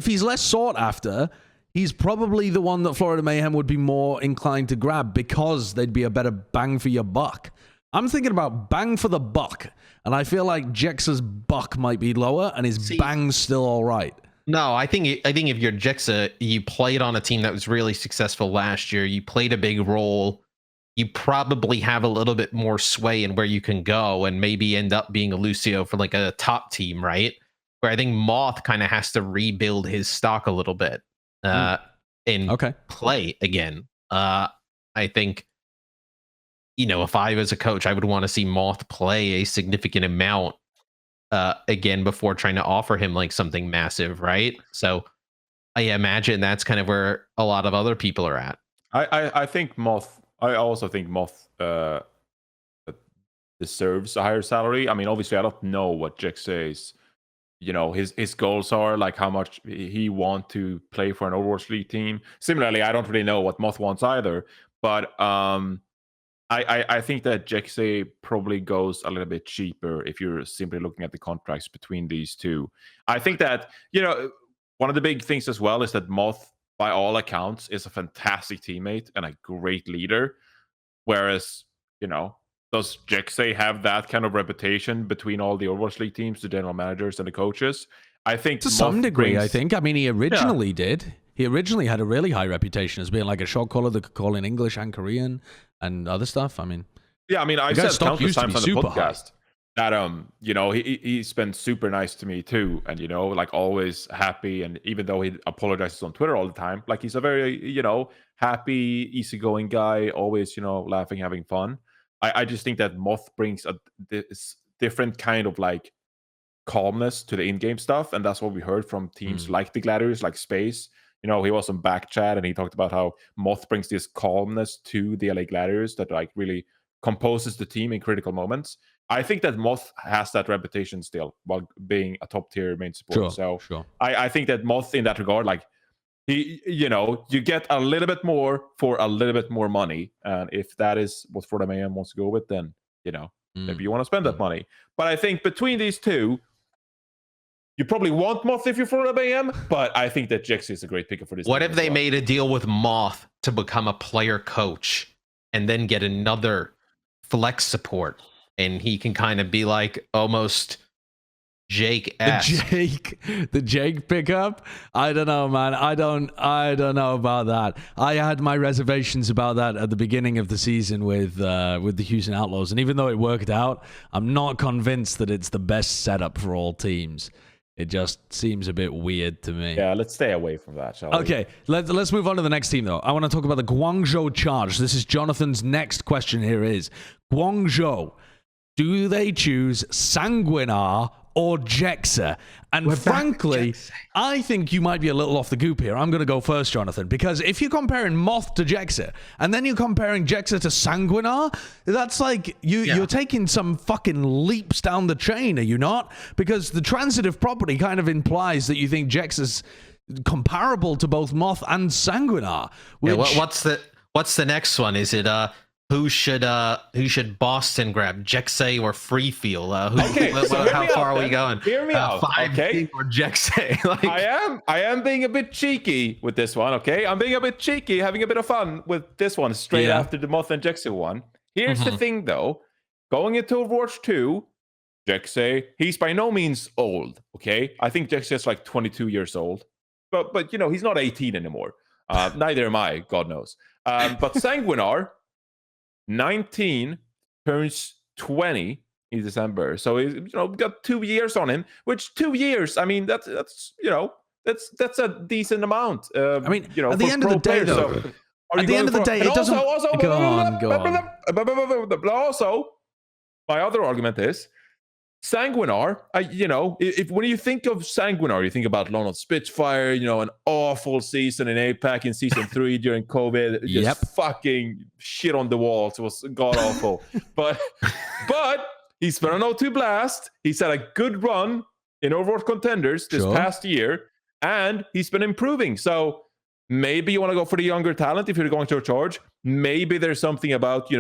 he's less sought after, he's probably the one that Florida Mayhem would be more inclined to grab because they'd be a better bang for your buck. I'm thinking about bang for the buck, and I feel like Jex's buck might be lower and his bang's still all right. No, I think if you're Jexa, you played on a team that was really successful last year, you played a big role, you probably have a little bit more sway in where you can go and maybe end up being a Lucio for like a top team, right? Where I think Moth kind of has to rebuild his stock a little bit and play again. I think, you know, if I was a coach, I would want to see Moth play a significant amount again before trying to offer him like something massive, right? So I imagine that's kind of where a lot of other people are at. I think Moth. I also think Moth deserves a higher salary. I mean, obviously, I don't know what Jex's, you know, his goals are, like how much he want to play for an Overwatch League team. Similarly, I don't really know what Moth wants either. But I think that Jexe probably goes a little bit cheaper if you're simply looking at the contracts between these two. I think that, you know, one of the big things as well is that Moth, by all accounts, is a fantastic teammate and a great leader. Whereas, you know, does Jexe have that kind of reputation between all the Overwatch League teams, the general managers and the coaches? I think to some degree, I think. I mean, he originally did. He originally had a really high reputation as being like a shot caller that could call in English and Korean and other stuff. I mean, yeah, I mean, I've said countless times on the podcast that you know, he's been super nice to me too, and you know, like always happy. And even though he apologizes on Twitter all the time, like he's a very, you know, happy, easygoing guy, always, you know, laughing, having fun. I just think that Moth brings this different kind of like calmness to the in-game stuff, and that's what we heard from teams like the Gladiators, like Space. You know, he was on Backchat and he talked about how Moth brings this calmness to the LA Gladiators that like really composes the team in critical moments. I think that Moth has that reputation still while being a top tier main support. I think that Moth in that regard, like he, you know, you get a little bit more for a little bit more money. And if that is what Florida Mayhem wants to go with, then, you know, maybe you want to spend that money. But I think between these two, you probably want Moth if you're Florida Mayhem, but I think that Jexe is a great picker for this. What if they made a deal with Moth to become a player coach and then get another flex support, and he can kind of be like almost Jake-esque? The Jake pickup? I don't know, man. I don't know about that. I had my reservations about that at the beginning of the season with the Houston Outlaws, and even though it worked out, I'm not convinced that it's the best setup for all teams. It just seems a bit weird to me. Yeah, let's stay away from that, shall we? Okay, let's move on to the next team, though. I want to talk about the Guangzhou Charge. This is Jonathan's next question here is, Guangzhou, do they choose Sanguinar or Jexa? And frankly, I think you might be a little off the goop here. I'm going to go first, Jonathan, because if you're comparing Moth to Jexa, and then you're comparing Jexa to Sanguinar, that's like you're taking some fucking leaps down the chain, are you not? Because the transitive property kind of implies that you think Jexa's comparable to both Moth and Sanguinar. Which... Yeah, what's the next one? Is it who should Boston grab, Jexa or Freefeel? How far are we going? Hear me out. 5 okay, or Jexa? Like, I am being a bit cheeky with this one. Okay, I'm being a bit cheeky, having a bit of fun with this one straight after the Moth and Jexa one. Here's the thing, though. Going into Overwatch 2, Jexa, he's by no means old. Okay, I think Jexa is like 22 years old, but you know he's not 18 anymore. Neither am I. God knows. But Sanguinar. 19 turns 20 in December, so he's got 2 years on him. Which 2 years? I mean, that's a decent amount. I mean, at the end of the day, though, at the end of the day, it doesn't. Go on. Also, my other argument is Sanguinar. When you think of Sanguinar, you think about London Spitfire, an awful season in APAC in season 3 during COVID, just fucking shit on the walls. It was god awful. but he's been on O2 Blast. He's had a good run in Overwatch Contenders this past year, and he's been improving. So maybe you want to go for the younger talent if you're going to a charge. Maybe there's something about,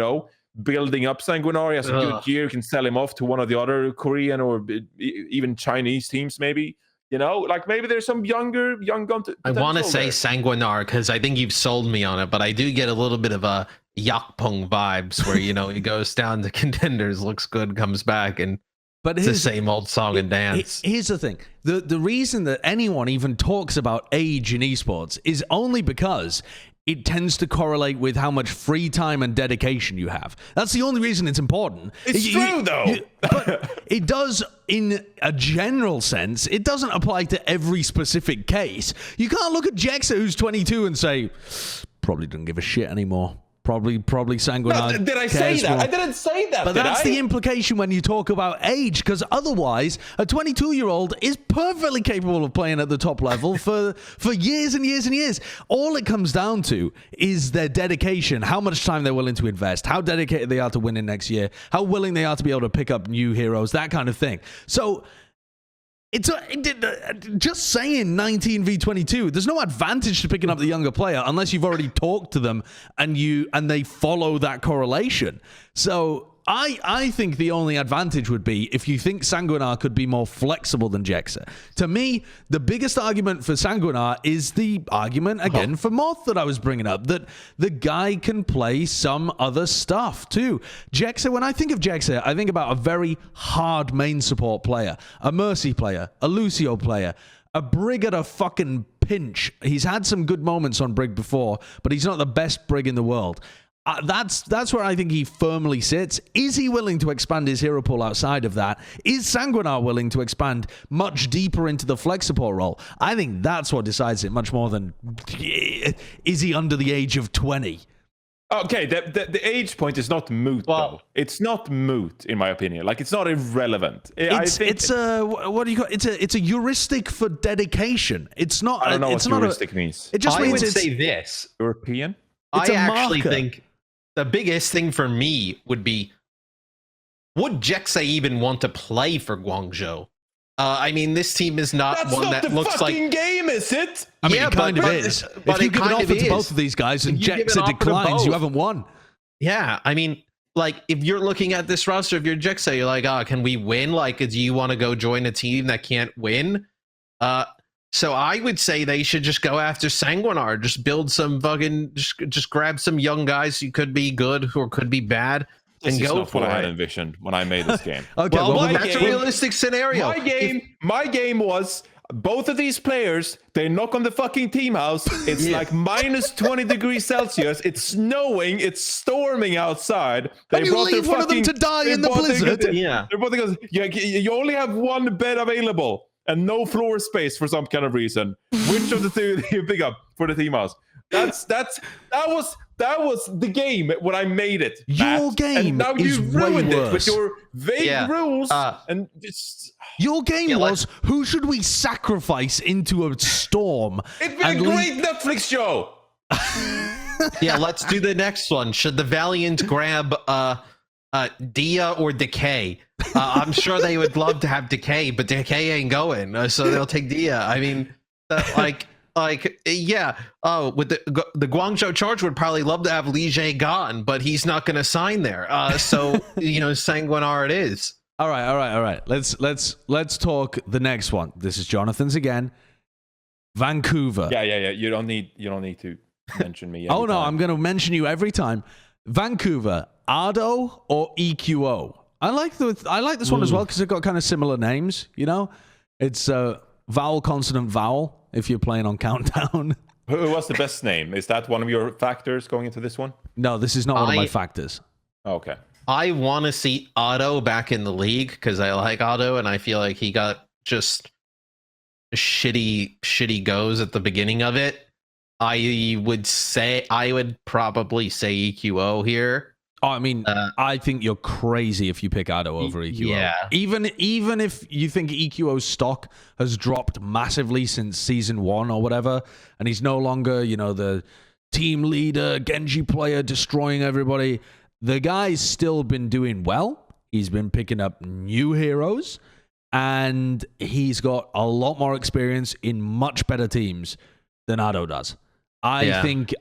building up Sanguinar. He has a good year. You can sell him off to one of the other Korean or even Chinese teams, maybe. Maybe there's some young gun. I want to say Sanguinar because I think you've sold me on it, but I do get a little bit of a Yakpung vibes where he goes down to Contenders, looks good, comes back, and it's the same old song and dance. Here's the thing: the reason that anyone even talks about age in esports is only because it tends to correlate with how much free time and dedication you have. That's the only reason it's important. It's true, though. But it does, in a general sense, it doesn't apply to every specific case. You can't look at Jexa, who's 22, and say, probably doesn't give a shit anymore. Probably Sanguinar. No, did I say that? More. I didn't say that. But that's the implication when you talk about age, because otherwise, a 22-year-old is perfectly capable of playing at the top level for years and years and years. All it comes down to is their dedication, how much time they're willing to invest, how dedicated they are to winning next year, how willing they are to be able to pick up new heroes, that kind of thing. So just saying 19v22, there's no advantage to picking up the younger player unless you've already talked to them and they follow that correlation. So I think the only advantage would be if you think Sanguinar could be more flexible than Jexa. To me, the biggest argument for Sanguinar is the argument, again, for Moth that I was bringing up, that the guy can play some other stuff too. Jexa, when I think of Jexa, I think about a very hard main support player, a Mercy player, a Lucio player, a Brig at a fucking pinch. He's had some good moments on Brig before, but he's not the best Brig in the world. That's where I think he firmly sits. Is he willing to expand his hero pool outside of that? Is Sanguinar willing to expand much deeper into the flex support role? I think that's what decides it much more than is he under the age of 20? Okay, the age point is not moot, though. It's not moot, in my opinion. It's not irrelevant. It's a what do you call it? It's a heuristic for dedication. It's not. I don't know what heuristic means. It just means would say this. European? I actually think the biggest thing for me would be, would Jexa even want to play for Guangzhou? I mean, this team is not That's one not that the looks fucking like game, is it? I mean, it kind of is. If you give an offer to both of these guys and Jexa declines, you haven't won. Yeah, I mean, if you're looking at this roster, if you're Jexa, you're like, can we win? Do you want to go join a team that can't win? So I would say they should just go after Sanguinar. Just build some fucking, just grab some young guys who could be good or could be bad, and this go is not for what it. I had envisioned when I made this game. Okay, well, that's a realistic scenario. My game was both of these players. They knock on the fucking team house. It's like minus 20 degrees Celsius. It's snowing. It's storming outside. And you leave one of them to die in the blizzard. You only have one bed available. and no floor space for some kind of reason. Which of the two do you pick up for the team house? That was the game when I made it. Your Matt. game and now is you ruined way it with worse. your vague rules and it's. Your game was who should we sacrifice into a storm? It'd be a great Netflix show. Yeah, let's do the next one. Should the Valiant grab Dia or Decay? I'm sure they would love to have Decay, but Decay ain't going, so they'll take Dia. I mean, yeah. Oh, with the Guangzhou Charge would probably love to have Li Jie gone, but he's not going to sign there. So Sanguinar it is. All right. Let's talk the next one. This is Jonathan's again. Vancouver. Yeah. You don't need to mention me. Oh no, I'm going to mention you every time. Vancouver, Ado or EQO? I like this one as well because they've got kind of similar names. You know, it's vowel, consonant, vowel. If you're playing on Countdown. Who was the best name? Is that one of your factors going into this one? No, this is not one of my factors. Okay. I want to see Otto back in the league because I like Otto and I feel like he got just shitty goes at the beginning of it. I would probably say EQO here. Oh, I mean, I think you're crazy if you pick Otto over EQO. Yeah. Even if you think EQO's stock has dropped massively since season 1 or whatever, and he's no longer, the team leader, Genji player, destroying everybody. The guy's still been doing well. He's been picking up new heroes, and he's got a lot more experience in much better teams than Ado does. I think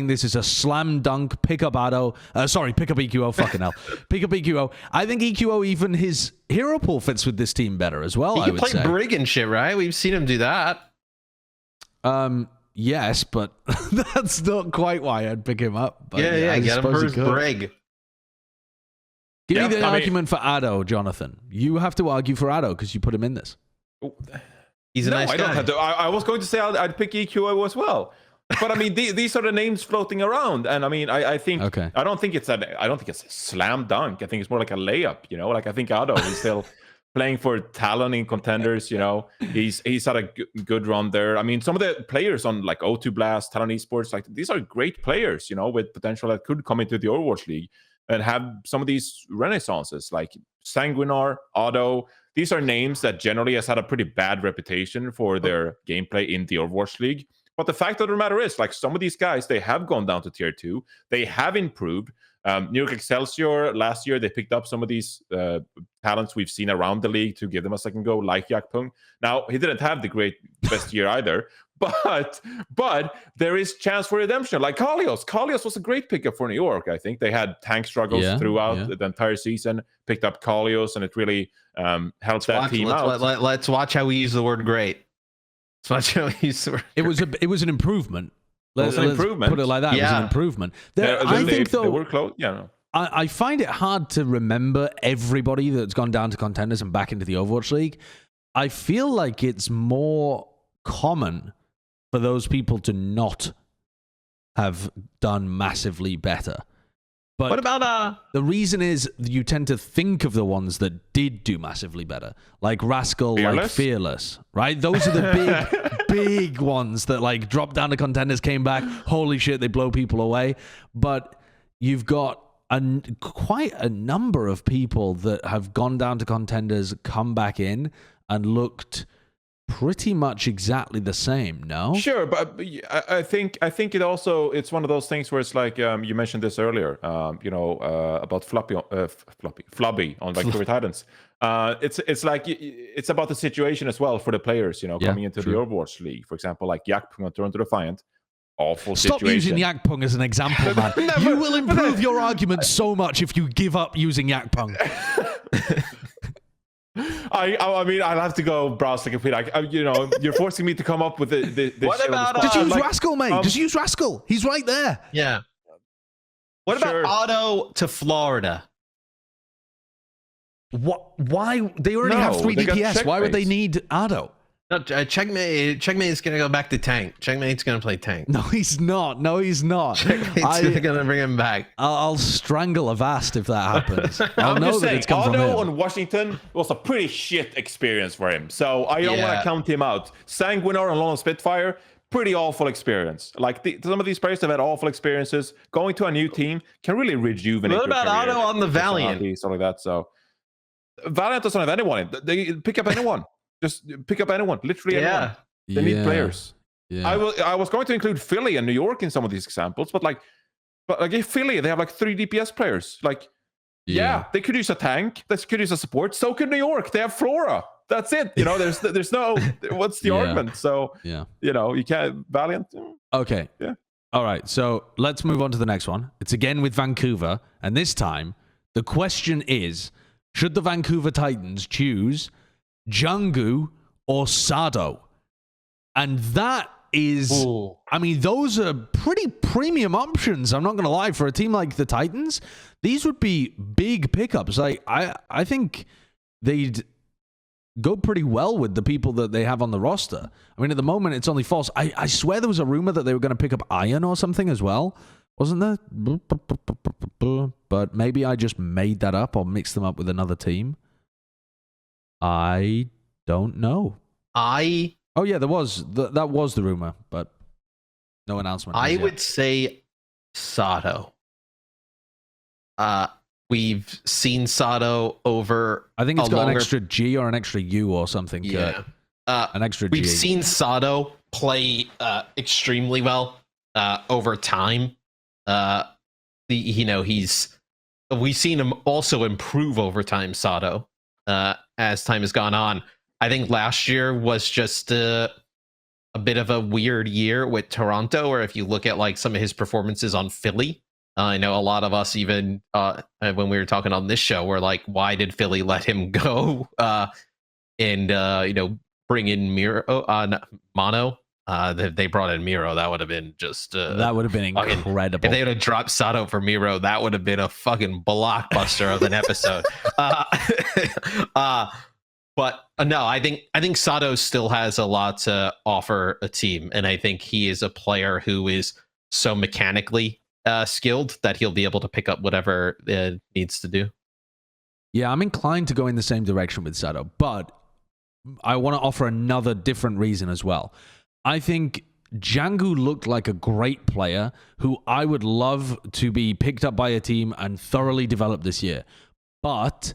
this is a slam dunk. Pick up Ado. Pick up EQO. Fucking hell. Pick up EQO. I think EQO, even his hero pool fits with this team better as well. He can play Brig and shit, right? We've seen him do that. Yes, but that's not quite why I'd pick him up. But yeah, get him for his Brig. Give me the argument for Ado, Jonathan. You have to argue for Ado because you put him in this. He's a nice guy. I don't have to. I was going to say I'd pick EQO as well. But I mean, these are the names floating around, and I mean, I think I don't think it's a slam dunk. I think it's more like a layup. Like I think Ado is still playing for Talon in contenders. He's had a good run there. I mean, some of the players on like O2 Blast, Talon Esports, like these are great players. With potential that could come into the Overwatch League and have some of these renaissances, like Sanguinar, Ado. These are names that generally has had a pretty bad reputation for their gameplay in the Overwatch League. But the fact of the matter is, like some of these guys, they have gone down to tier 2. They have improved. New York Excelsior, last year, they picked up some of these talents we've seen around the league to give them a second go, like Yakpung. Now, he didn't have the best year either, but there is chance for redemption. Like Kalios. Kalios was a great pickup for New York, I think. They had tank struggles throughout the entire season, picked up Kalios, and it really helped that team out. Let's watch how we use the word great. It was an improvement. Let's improvement. Put it like that. It was an improvement. I think though, they were close. Yeah. I find it hard to remember everybody that's gone down to contenders and back into the Overwatch League. I feel like it's more common for those people to not have done massively better. But what about the reason is you tend to think of the ones that did do massively better, like Rascal, like Fearless, right? Those are the big ones that like dropped down to contenders, came back. Holy shit, they blow people away. But you've got quite a number of people that have gone down to contenders, come back in, and looked pretty much exactly the same. No, sure, but I think it's one of those things where it's like you mentioned this earlier, about Flubby on Vancouver Titans. It's like it's about the situation as well for the players, coming into the Overwatch League, for example, like Yakpung on Toronto Defiant. Awful situation. Stop using Yakpung as an example, man. You will improve your argument so much if you give up using Yakpung. I mean, I'll have to go browse like a like, you're forcing me to come up with the what about just use Rascal, mate? Just use Rascal. He's right there. Yeah. What about Otto to Florida? What? Why? They already have 3 DPS. Why would they need Otto? No, Checkmate is gonna go back to tank. Checkmate's gonna play tank. No, he's not. No, he's not. Checkmate's gonna bring him back. I'll strangle Avast if that happens. I'll know that it's come from him. on Washington was a pretty shit experience for him, so I don't want to count him out. Sanguinar and London Spitfire, pretty awful experience. Like some of these players have had awful experiences. Going to a new team can really rejuvenate. What about Otto on the Valiant? Stuff like that. So Valiant doesn't have anyone. They pick up anyone. Just pick up anyone. Literally anyone. They need players. Yeah. I was going to include Philly and New York in some of these examples, but if Philly, they have like 3 DPS players. Like, they could use a tank. They could use a support. So could New York. They have Flora. That's it. You know, there's no. What's the argument? So you know, you can't Valiant. Okay. Yeah. All right. So let's move on to the next one. It's again with Vancouver, and this time the question is: should the Vancouver Titans choose Junggu or Sado? And that is, I mean, those are pretty premium options. I'm not going to lie. For a team like the Titans, these would be big pickups. I think they'd go pretty well with the people that they have on the roster. I mean, at the moment, it's only false. I swear there was a rumor that they were going to pick up Iron or something as well. Wasn't there? But maybe I just made that up or mixed them up with another team. I don't know. Oh, yeah, there was. That was the rumor, but no announcement. I would say Sado. We've seen Sado over. I think it's got an extra G or an extra U or something. Yeah. An extra G. We've seen Sado play extremely well over time. We've seen him also improve over time, Sado, as time has gone on. I think last year was just a bit of a weird year with Toronto, or if you look at like some of his performances on Philly, I know a lot of us, even when we were talking on this show, were like, why did Philly let him go? And bring in Mono. They brought in Miro. That would have been just that would have been incredible. If they would have dropped Sado for Miro, that would have been a fucking blockbuster of an episode. But no, I think Sado still has a lot to offer a team, and I think he is a player who is so mechanically skilled that he'll be able to pick up whatever it needs to do. Yeah, I'm inclined to go in the same direction with Sado, but I want to offer another different reason as well. I think Django looked like a great player who I would love to be picked up by a team and thoroughly developed this year, but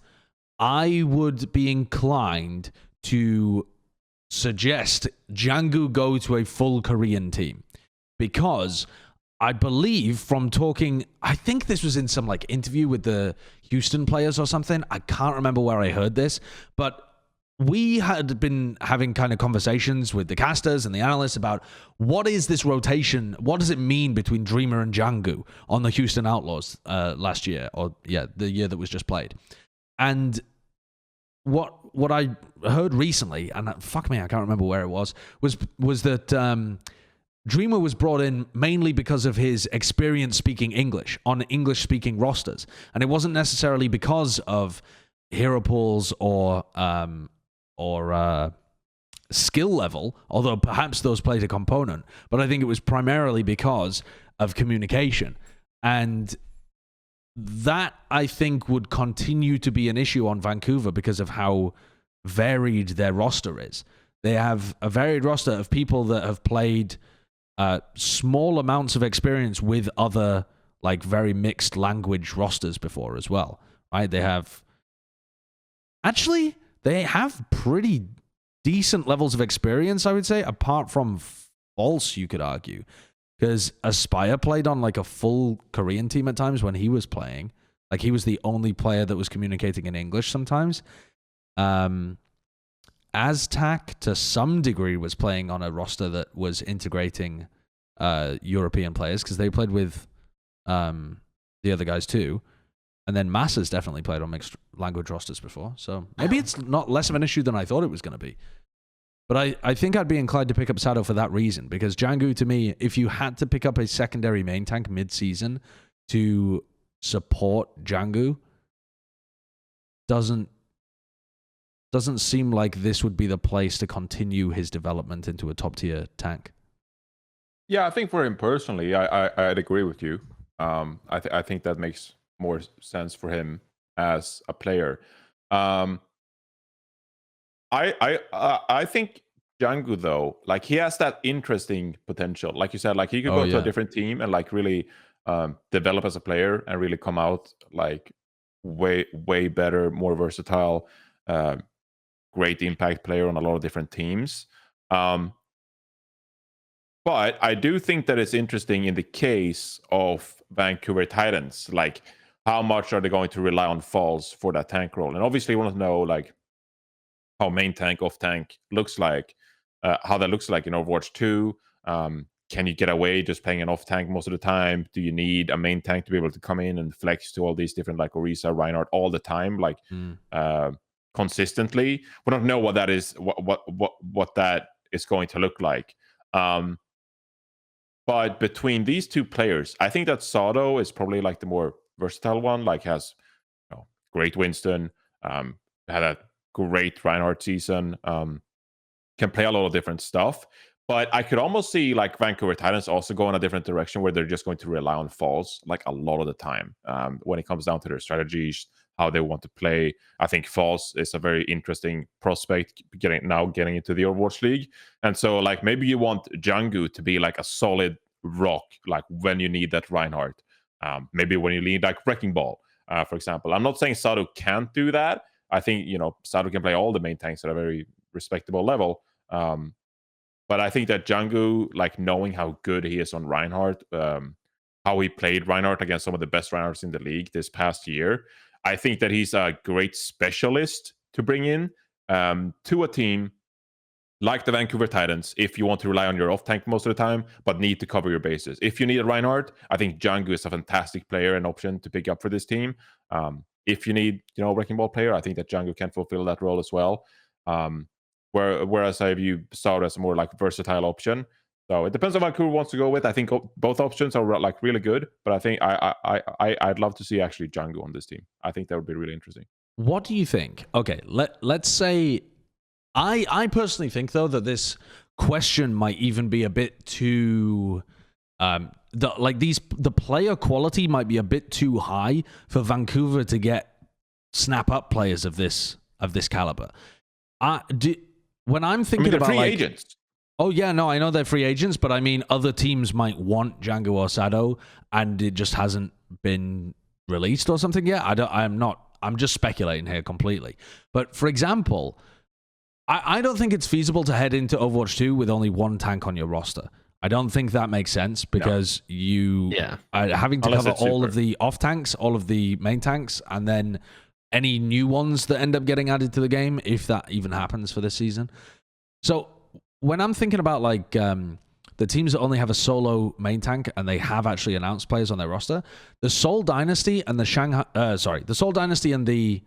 I would be inclined to suggest Django go to a full Korean team, because I believe from talking, I think this was in some like interview with the Houston players or something. I can't remember where I heard this, but we had been having kind of conversations with the casters and the analysts about what is this rotation? What does it mean between Dreamer and Django on the Houston Outlaws last year, or the year that was just played. And what I heard recently, and fuck me, I can't remember where it was that Dreamer was brought in mainly because of his experience speaking English on English-speaking rosters, and it wasn't necessarily because of hero pools or skill level, although perhaps those played a component. But I think it was primarily because of communication, and that, I think, would continue to be an issue on Vancouver because of how varied their roster is. They have a varied roster of people that have played small amounts of experience with other, like, very mixed language rosters before as well, right? They have pretty decent levels of experience, I would say, apart from False, you could argue. Because Aspire played on like a full Korean team at times when he was playing. Like, he was the only player that was communicating in English sometimes. Aztac, to some degree, was playing on a roster that was integrating European players, because they played with the other guys too. And then Massa's definitely played on mixed language rosters before. So maybe it's not less of an issue than I thought it was going to be. But I think I'd be inclined to pick up Sado for that reason, because Django, to me, if you had to pick up a secondary main tank mid-season to support Django, doesn't doesn't seem like this would be the place to continue his development into a top-tier tank. Yeah, I think for him personally, I'd agree with you. I think that makes more sense for him as a player. I think Django though, like he has that interesting potential. Like you said, like he could go to a different team and like really develop as a player and really come out like way better, more versatile, great impact player on a lot of different teams. But I do think that it's interesting in the case of Vancouver Titans, like how much are they going to rely on Falls for that tank role? And obviously, you want to know like how main tank, off tank looks like, how that looks like in Overwatch 2. Can you get away just playing an off tank most of the time? Do you need a main tank to be able to come in and flex to all these different like Orisa, Reinhardt all the time, like consistently? We don't know what that is, what that is going to look like. But between these two players, I think that Sado is probably like the more versatile one. Like has great Winston, had a great Reinhardt season, can play a lot of different stuff. But I could almost see like Vancouver Titans also go in a different direction where they're just going to rely on Falls like a lot of the time when it comes down to their strategies, how they want to play. I think Falls is a very interesting prospect getting into the Overwatch League. And so like maybe you want Django to be like a solid rock, like when you need that Reinhardt. Maybe when you need like Wrecking Ball, for example. I'm not saying Sado can't do that. I think, Sado can play all the main tanks at a very respectable level. But I think that Django, like knowing how good he is on Reinhardt, how he played Reinhardt against some of the best Reinhardts in the league this past year, I think that he's a great specialist to bring in to a team like the Vancouver Titans if you want to rely on your off tank most of the time, but need to cover your bases. If you need a Reinhardt, I think Django is a fantastic player and option to pick up for this team. If you need, a Wrecking Ball player, I think that Django can fulfill that role as well. Whereas I view Sado as a more like versatile option. So it depends on what Vancouver wants to go with. I think both options are like really good, but I think I'd love to see actually Django on this team. I think that would be really interesting. What do you think? Okay, let's say I personally think though that this question might even be a bit too the player quality might be a bit too high for Vancouver to get snap up players of this caliber. When I'm thinking about free agents. Oh yeah, no, I know they're free agents, but I mean other teams might want Django or Sado, and it just hasn't been released or something yet. I'm just speculating here completely. But for example, I don't think it's feasible to head into Overwatch 2 with only one tank on your roster. I don't think that makes sense because you are having to cover all of the off tanks, all of the main tanks, and then any new ones that end up getting added to the game, if that even happens for this season. So when I'm thinking about like the teams that only have a solo main tank and they have actually announced players on their roster, the Seoul Dynasty and the Seoul Dynasty and the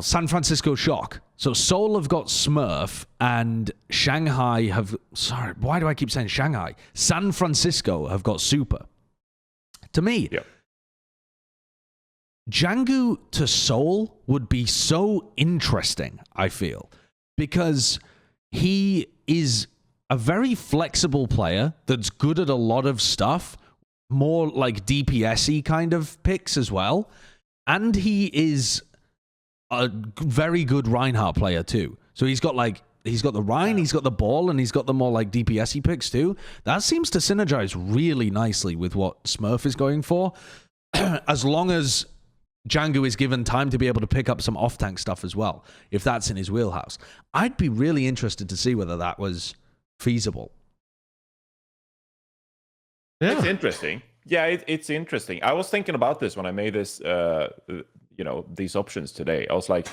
San Francisco Shock. So Seoul have got Smurf and Shanghai have... Sorry, why do I keep saying Shanghai? San Francisco have got Super. To me, Django to Seoul would be so interesting, I feel, because he is a very flexible player that's good at a lot of stuff, more like DPS-y kind of picks as well, and he is a very good Reinhardt player too. So he's got the Rein, he's got the ball, and he's got the more like DPS-y picks too. That seems to synergize really nicely with what Smurf is going for, as long as Django is given time to be able to pick up some off-tank stuff as well, if that's in his wheelhouse. I'd be really interested to see whether that was feasible. Yeah. It's interesting. Yeah, it's interesting. I was thinking about this when I made this, these options today. I was like,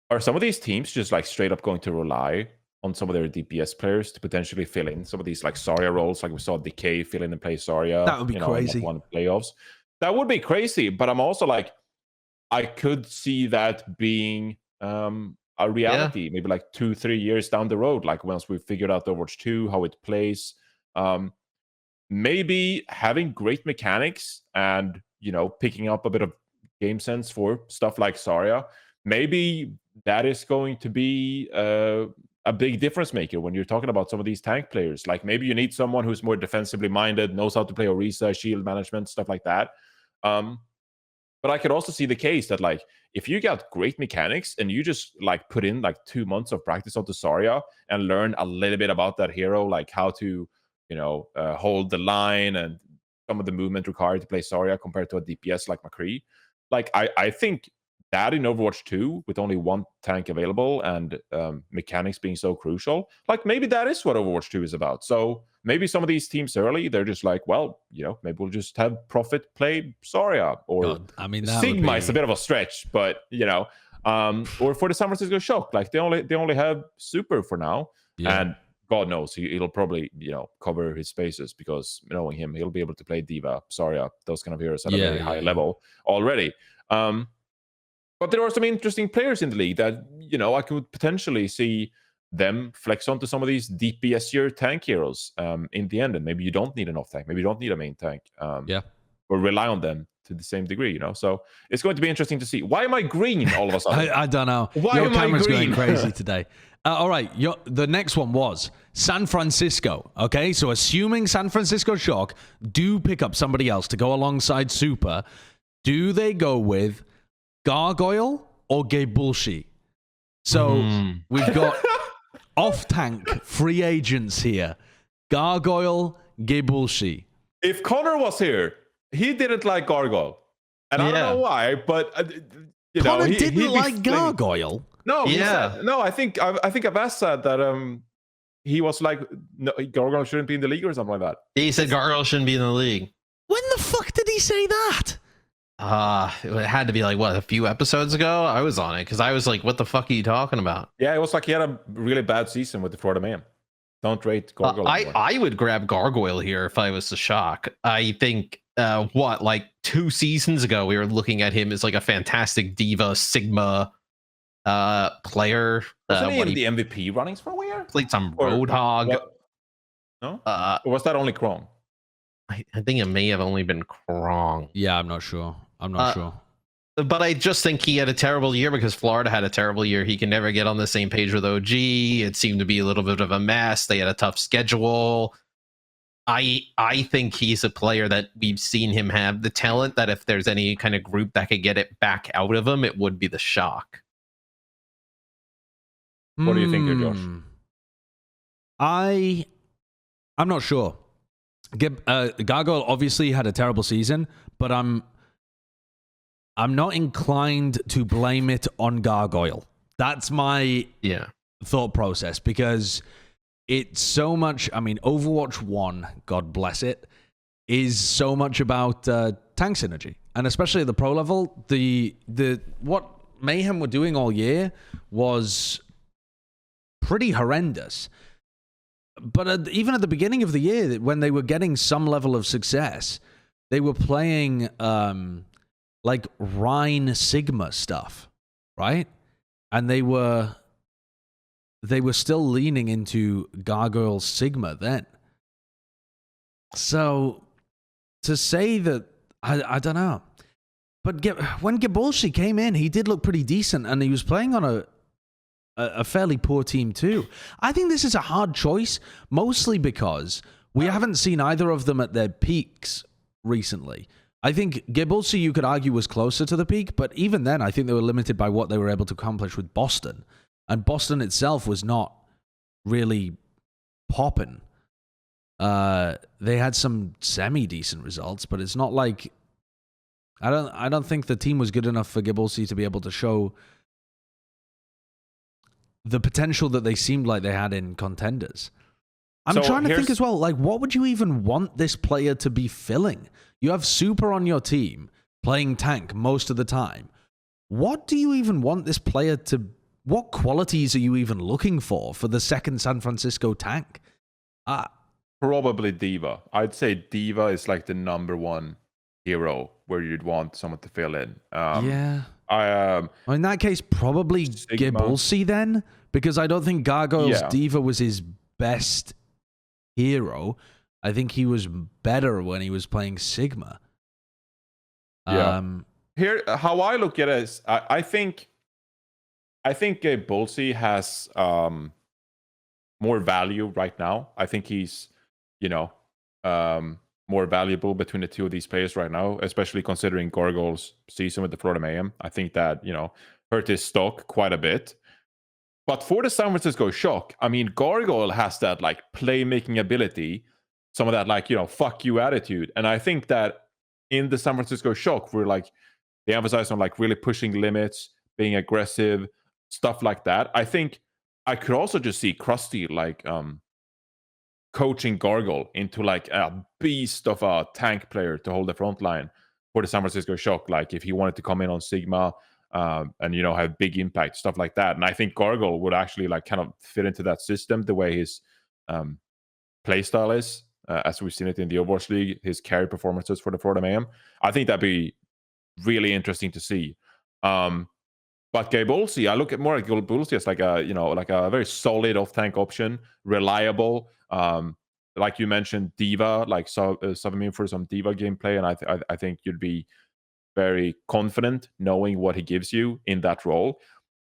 are some of these teams just like straight up going to rely on some of their DPS players to potentially fill in some of these like Zarya roles? Like we saw Decay fill in and play Zarya. That would be crazy. In one playoffs. That would be crazy. But I'm also like, I could see that being a reality, maybe like 2-3 years down the road, like once we've figured out Overwatch 2, how it plays. Maybe having great mechanics and, picking up a bit of game sense for stuff like Zarya. Maybe that is going to be a big difference maker when you're talking about some of these tank players. Like maybe you need someone who's more defensively minded, knows how to play Orisa, shield management, stuff like that. But I could also see the case that like if you got great mechanics and you just like put in like 2 months of practice onto Zarya and learn a little bit about that hero, like how to hold the line and some of the movement required to play Zarya compared to a DPS like McCree. Like I think that in Overwatch 2 with only one tank available and mechanics being so crucial, like maybe that is what Overwatch 2 is about. So maybe some of these teams early, they're just like, well, maybe we'll just have Prophet play Zarya, or God, I mean, Sigma is a bit of a stretch, but or for the San Francisco Shock, like they only have Super for now, and God knows he'll probably cover his spaces, because knowing him, he'll be able to play Diva, Zarya, those kind of heroes at a very high level already. But there are some interesting players in the league that I could potentially see them flex onto some of these DPS-ier tank heroes in the end, and maybe you don't need an off tank, maybe you don't need a main tank, or rely on them to the same degree, So it's going to be interesting to see. Why am I green all of a sudden? I don't know. Why Your am I camera's green? going crazy today. All right, the next one was San Francisco. Okay, so assuming San Francisco Shock do pick up somebody else to go alongside Super, do they go with Gargoyle or Gebulshi? So we've got off-tank free agents here. Gargoyle, Gebulshi. If Connor was here, he didn't like Gargoyle. And I don't know why, but Connor didn't like Gargoyle. No, I think Avaz said that he was like, no, Gargoyle shouldn't be in the league or something like that. He said Gargoyle shouldn't be in the league. When the fuck did he say that? It had to be like a few episodes ago. I was on it because I was like, what the fuck are you talking about? Yeah, it was like he had a really bad season with the Florida Man. Don't rate Gargoyle. I would grab Gargoyle here if I was the Shock. I think 2 seasons ago we were looking at him as like a fantastic Diva Sigma player. Wasn't he in the MVP runnings for a year? Played some Roadhog. No? Or was that only Chrome? I think it may have only been Krong. Yeah, I'm not sure. Sure. But I just think he had a terrible year because Florida had a terrible year. He can never get on the same page with OG. It seemed to be a little bit of a mess. They had a tough schedule. I think he's a player that we've seen him have the talent that if there's any kind of group that could get it back out of him, it would be the Shock. What do you think here, Josh? I'm not sure. Gargoyle obviously had a terrible season, but I'm not inclined to blame it on Gargoyle. That's my thought process, because it's so much. I mean, Overwatch 1, God bless it, is so much about tank synergy, and especially at the pro level, the what Mayhem were doing all year was pretty horrendous. But even at the beginning of the year, when they were getting some level of success, they were playing like Rhine Sigma stuff, right? And they were still leaning into Gargoyle Sigma then. So to say that, I don't know. But when Gebulshi came in, he did look pretty decent, and he was playing on a fairly poor team too. I think this is a hard choice, mostly because we haven't seen either of them at their peaks recently. I think Gebulshi, you could argue, was closer to the peak, but even then, I think they were limited by what they were able to accomplish with Boston. And Boston itself was not really popping. They had some semi-decent results, but it's not like... I don't think the team was good enough for Gebulshi to be able to show the potential that they seemed like they had in contenders. I'm trying to think as well, like, what would you even want this player to be filling? You have Super on your team, playing tank most of the time. What do you even want this player to... What qualities are you even looking for the second San Francisco tank? Probably Diva. I'd say Diva is like the number one hero where you'd want someone to fill in. In that case, probably Gebulshi then, because I don't think Gargoyle's Diva was his best hero. I think he was better when he was playing Sigma. Here, how I look at it is, I think I think Bolsey has more value right now. I think he's, more valuable between the two of these players right now, especially considering Gargoyle's season with the Florida Mayhem. I think that, hurt his stock quite a bit. But for the San Francisco Shock, I mean, Gargoyle has that like playmaking ability, some of that like, fuck you attitude. And I think that in the San Francisco Shock, we're like, they emphasize on like really pushing limits, being aggressive, stuff like that. I think I could also just see Krusty like coaching Gargoyle into like a beast of a tank player to hold the front line for the San Francisco Shock. Like if he wanted to come in on Sigma and have big impact, stuff like that. And I think Gargoyle would actually like kind of fit into that system the way his play style is, as we've seen it in the Overwatch League, his carry performances for the Florida Mayhem. I think that'd be really interesting to see. But Gabe Olsey, I look at more at Gabe Olsey as like a very solid off-tank option, reliable. Like you mentioned, Diva, like subbing in for some Diva gameplay, and I think you'd be very confident knowing what he gives you in that role.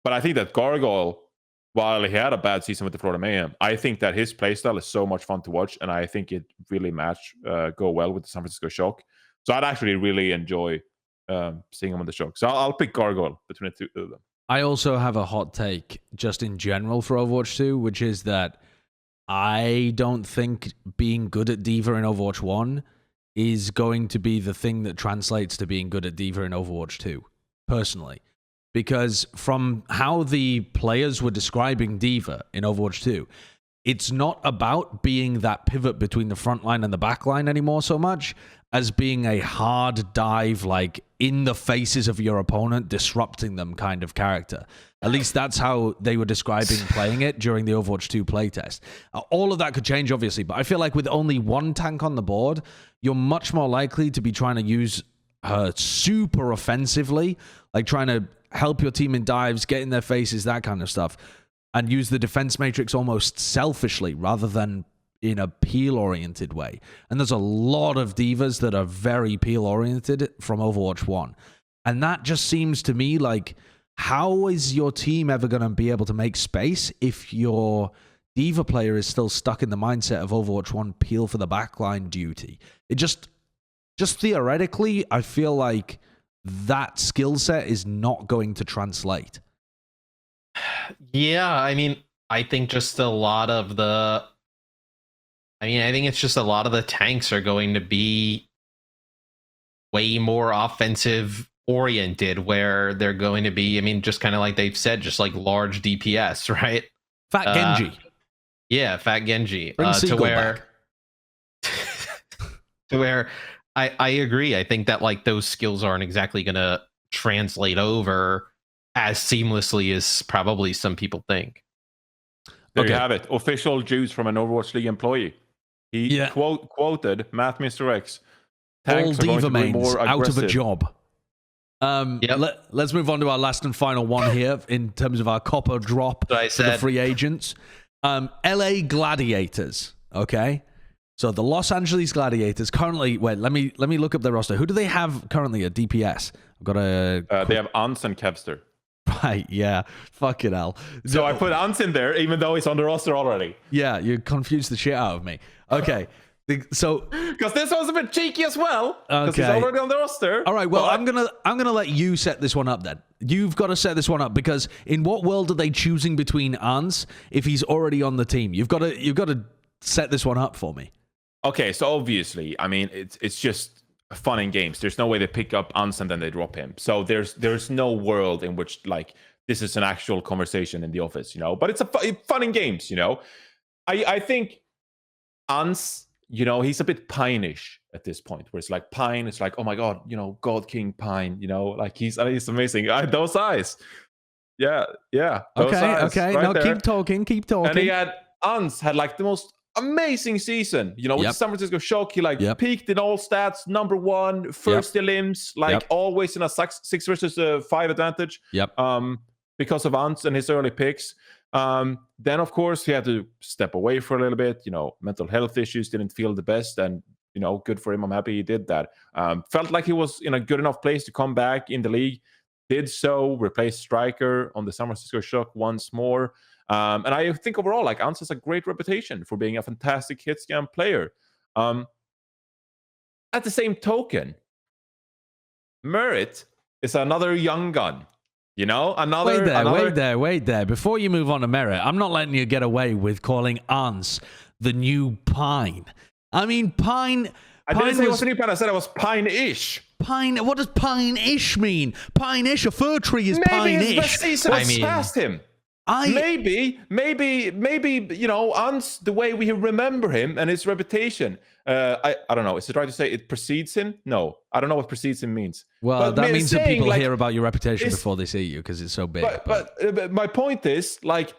But I think that Gargoyle, while he had a bad season with the Florida Mayhem, I think that his playstyle is so much fun to watch, and I think it really go well with the San Francisco Shock. So I'd actually really enjoy seeing him on the Shock. So I'll pick Gargoyle between the two of them. I also have a hot take just in general for Overwatch 2, which is that I don't think being good at Diva in Overwatch 1 is going to be the thing that translates to being good at Diva in Overwatch 2, personally. Because from how the players were describing Diva in Overwatch 2, it's not about being that pivot between the front line and the back line anymore so much as being a hard dive, like in the faces of your opponent, disrupting them kind of character. At least that's how they were describing playing it during the Overwatch 2 playtest. All of that could change, obviously, but I feel like with only one tank on the board, you're much more likely to be trying to use her super offensively, like trying to help your team in dives, get in their faces, that kind of stuff, and use the defense matrix almost selfishly rather than in a peel-oriented way. And there's a lot of Divas that are very peel-oriented from Overwatch 1. And that just seems to me like, how is your team ever going to be able to make space if your Diva player is still stuck in the mindset of Overwatch 1 peel for the backline duty? It just theoretically, I feel like that skill set is not going to translate. Yeah, I mean, I think just a lot of the... I think it's just a lot of the tanks are going to be way more offensive oriented, where they're going to be, just kind of like they've said, just like large DPS, right? Fat Genji. Yeah, Fat Genji. Bring Seagull back. To where I agree. I think that like those skills aren't exactly going to translate over as seamlessly as probably some people think. There you have it. Official juice from an Overwatch League employee. He quoted Matt Mr.X. All Diva mains out of a job. Yep. Let's move on to our last and final one here in terms of our copper drop for the free agents. LA Gladiators. Okay. So the Los Angeles Gladiators currently, let me look up their roster. Who do they have currently at DPS? I've got they have Ans and Kevster. Right, yeah. Fucking hell. So I put Ans in there, even though he's on the roster already. Yeah, you confused the shit out of me. Okay. So because this one's a bit cheeky as well. Because he's already on the roster. All right, well, I'm gonna let you set this one up then. You've got to set this one up, because in what world are they choosing between Ans if he's already on the team? You've got to set this one up for me. Okay, so obviously, it's just fun and games. There's no way they pick up Ans and then they drop him. So there's no world in which like this is an actual conversation in the office, But it's fun and games, I think Ans, he's a bit Pine-ish at this point, where it's like Pine. It's like, oh my god, God King Pine, like he's amazing. Those eyes, yeah. Okay. Right no, there. keep talking. And Ans had like the most amazing season, with the San Francisco Shock. He peaked in all stats, number one, first elims, always in a 6 versus 5 advantage. Because of Ans and his early picks. Then of course he had to step away for a little bit. Mental health issues, didn't feel the best, and good for him. I'm happy he did that. Felt like he was in a good enough place to come back in the league. did so, replaced Striker on the San Francisco Shock once more. And I think overall, like, Ans has a great reputation for being a fantastic hit scan player. At the same token, Merit is another young gun. You know, Wait there. Before you move on to Merit, I'm not letting you get away with calling Ans the new Pine. I mean, Pine. I didn't say it was a new Pine. I said it was Pine-ish. Pine. What does Pine-ish mean? Pine-ish. A fir tree is Pine-ish. Maybe his best season was past him. Maybe, you know, Ans, the way we remember him and his reputation. I don't know. Is it right to say it precedes him? No, I don't know what precedes him means. Well, but that means that people hear about your reputation before they see you because it's so big. But my point is, like,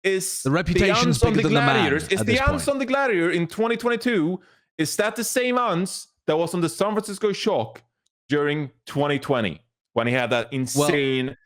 is the reputation's bigger than the man? Is the Ans on the Gladiator in 2022? Is that the same Ans that was on the San Francisco Shock during 2020 when he had that insane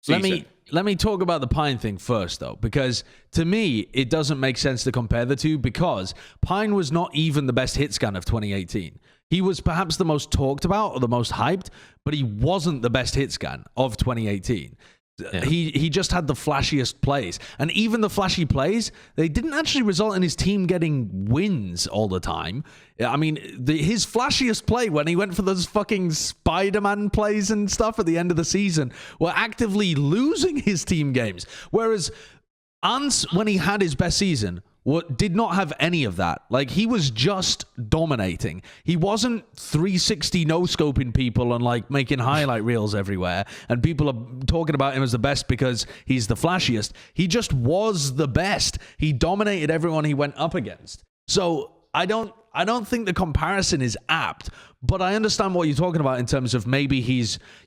season? Let me talk about the Pine thing first, though, because to me, it doesn't make sense to compare the two because Pine was not even the best hit scan of 2018. He was perhaps the most talked about or the most hyped, but he wasn't the best hit scan of 2018. Yeah. He just had the flashiest plays. And even the flashy plays, they didn't actually result in his team getting wins all the time. I mean, his flashiest play when he went for those fucking Spider-Man plays and stuff at the end of the season were actively losing his team games. Whereas Ans, when he had his best season, did not have any of that. Like, he was just dominating. He wasn't 360 no-scoping people and, like, making highlight reels everywhere, and people are talking about him as the best because he's the flashiest. He just was the best. He dominated everyone he went up against. So I don't think the comparison is apt, but I understand what you're talking about in terms of maybe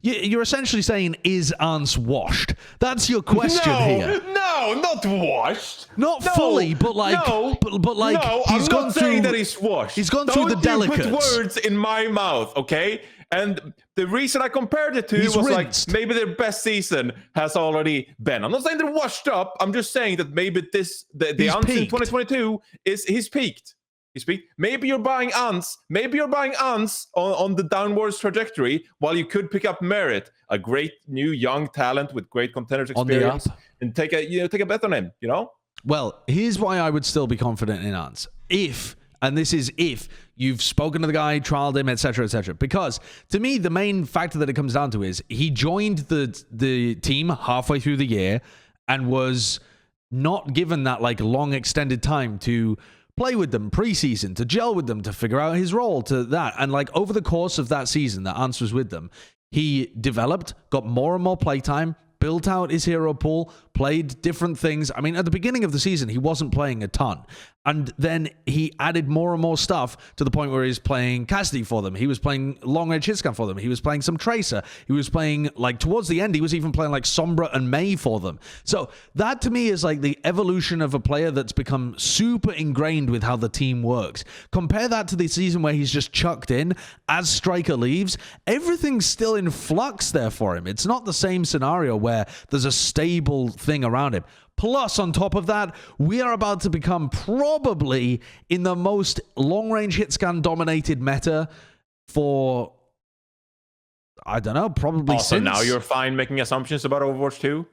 you're essentially saying, is Ans washed? That's your question here. No, not washed. Not fully, but like, but like, he's gone through that he's washed. He's gone through the delicates. Don't put words in my mouth, okay? And the reason I compared it to was rinsed. Like, maybe their best season has already been. I'm not saying they're washed up. I'm just saying that maybe the Ans in 2022 he's peaked. Maybe you're buying Ans. Maybe you're buying Ans on the downwards trajectory, while you could pick up Merit, a great new young talent with great contenders experience, and take a bet on him. You know. Well, here's why I would still be confident in Ans. If you've spoken to the guy, trialed him, etc., because to me the main factor that it comes down to is he joined the team halfway through the year and was not given that like long extended time to play with them preseason, to gel with them, to figure out his role, to that. And like over the course of that season that Ans was with them, he developed, got more and more playtime, built out his hero pool, played different things. I mean, at the beginning of the season, he wasn't playing a ton. And then he added more and more stuff to the point where he's playing Cassidy for them. He was playing long-range hit scan for them. He was playing some Tracer. He was playing, like, towards the end, he was even playing, like, Sombra and Mei for them. So that, to me, is, like, the evolution of a player that's become super ingrained with how the team works. Compare that to the season where he's just chucked in. As Striker leaves, everything's still in flux there for him. It's not the same scenario where there's a stable thing around him. Plus, on top of that, we are about to become probably in the most long-range hit scan dominated meta for, I don't know, probably since. Now you're fine making assumptions about Overwatch 2?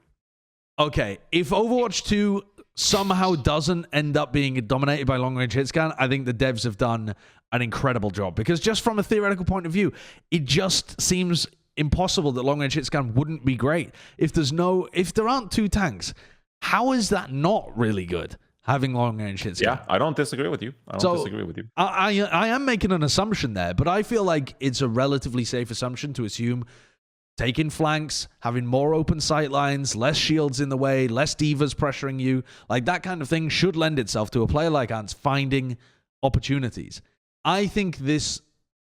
Okay, if Overwatch 2 somehow doesn't end up being dominated by long-range hit scan, I think the devs have done an incredible job. Because just from a theoretical point of view, it just seems impossible that long-range hit scan wouldn't be great. If there aren't two tanks, how is that not really good, having long-range hit scan? Yeah, I don't disagree with you. I am making an assumption there, but I feel like it's a relatively safe assumption to assume taking flanks, having more open sight lines, less shields in the way, less divas pressuring you, like that kind of thing should lend itself to a player like Ans finding opportunities. I think this,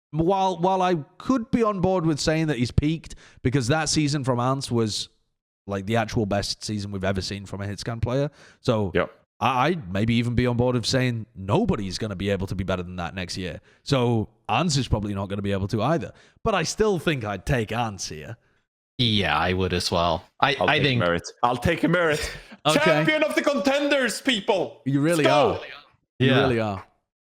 while I could be on board with saying that he's peaked, because that season from Ans was like the actual best season we've ever seen from a hit scan player. So yep. I'd maybe even be on board of saying nobody's going to be able to be better than that next year. So Ans is probably not going to be able to either. But I still think I'd take Ans here. Yeah, I would as well. I think Merit. I'll take a Merit. Okay. Champion of the contenders, people. You really are. Yeah. You really are.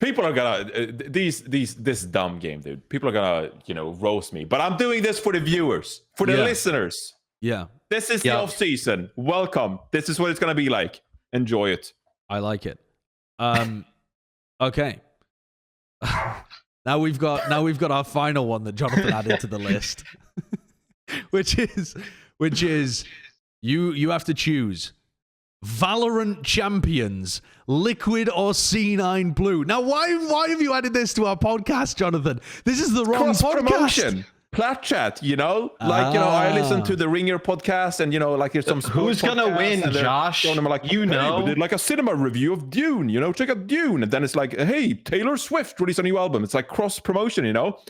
People are gonna this dumb game, dude. People are gonna roast me, but I'm doing this for the viewers, for the listeners. Yeah, this is the off season. Welcome. This is what it's gonna be like. Enjoy it. I like it. Okay. Now we've got our final one that Jonathan added to the list, which is you have to choose Valorant champions, Liquid or C9 Blue. Now, why have you added this to our podcast, Jonathan? This is the wrong podcast. Promotion. Plat chat, I listen to the Ringer podcast, and like there's some. Who's gonna win, Josh? We did like a cinema review of Dune. Check out Dune, and then it's like, hey, Taylor Swift released a new album. It's like cross promotion.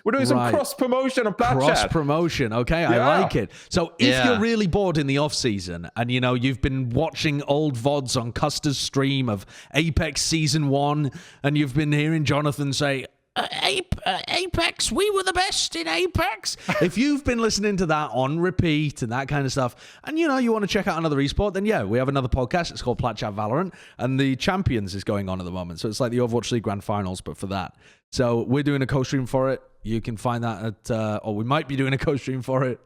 We're doing some cross promotion on Plat chat. Cross promotion, okay, I like it. So if you're really bored in the off season, and you've been watching old VODs on Custer's stream of Apex Season 1, and you've been hearing Jonathan say, Apex, we were the best in Apex. If you've been listening to that on repeat and that kind of stuff, and you want to check out another esport, then we have another podcast. It's called Plat Chat Valorant, and the Champions is going on at the moment. So it's like the Overwatch League Grand Finals, but for that. So we're doing a co-stream for it. You can find that at, or we might be doing a co-stream for it.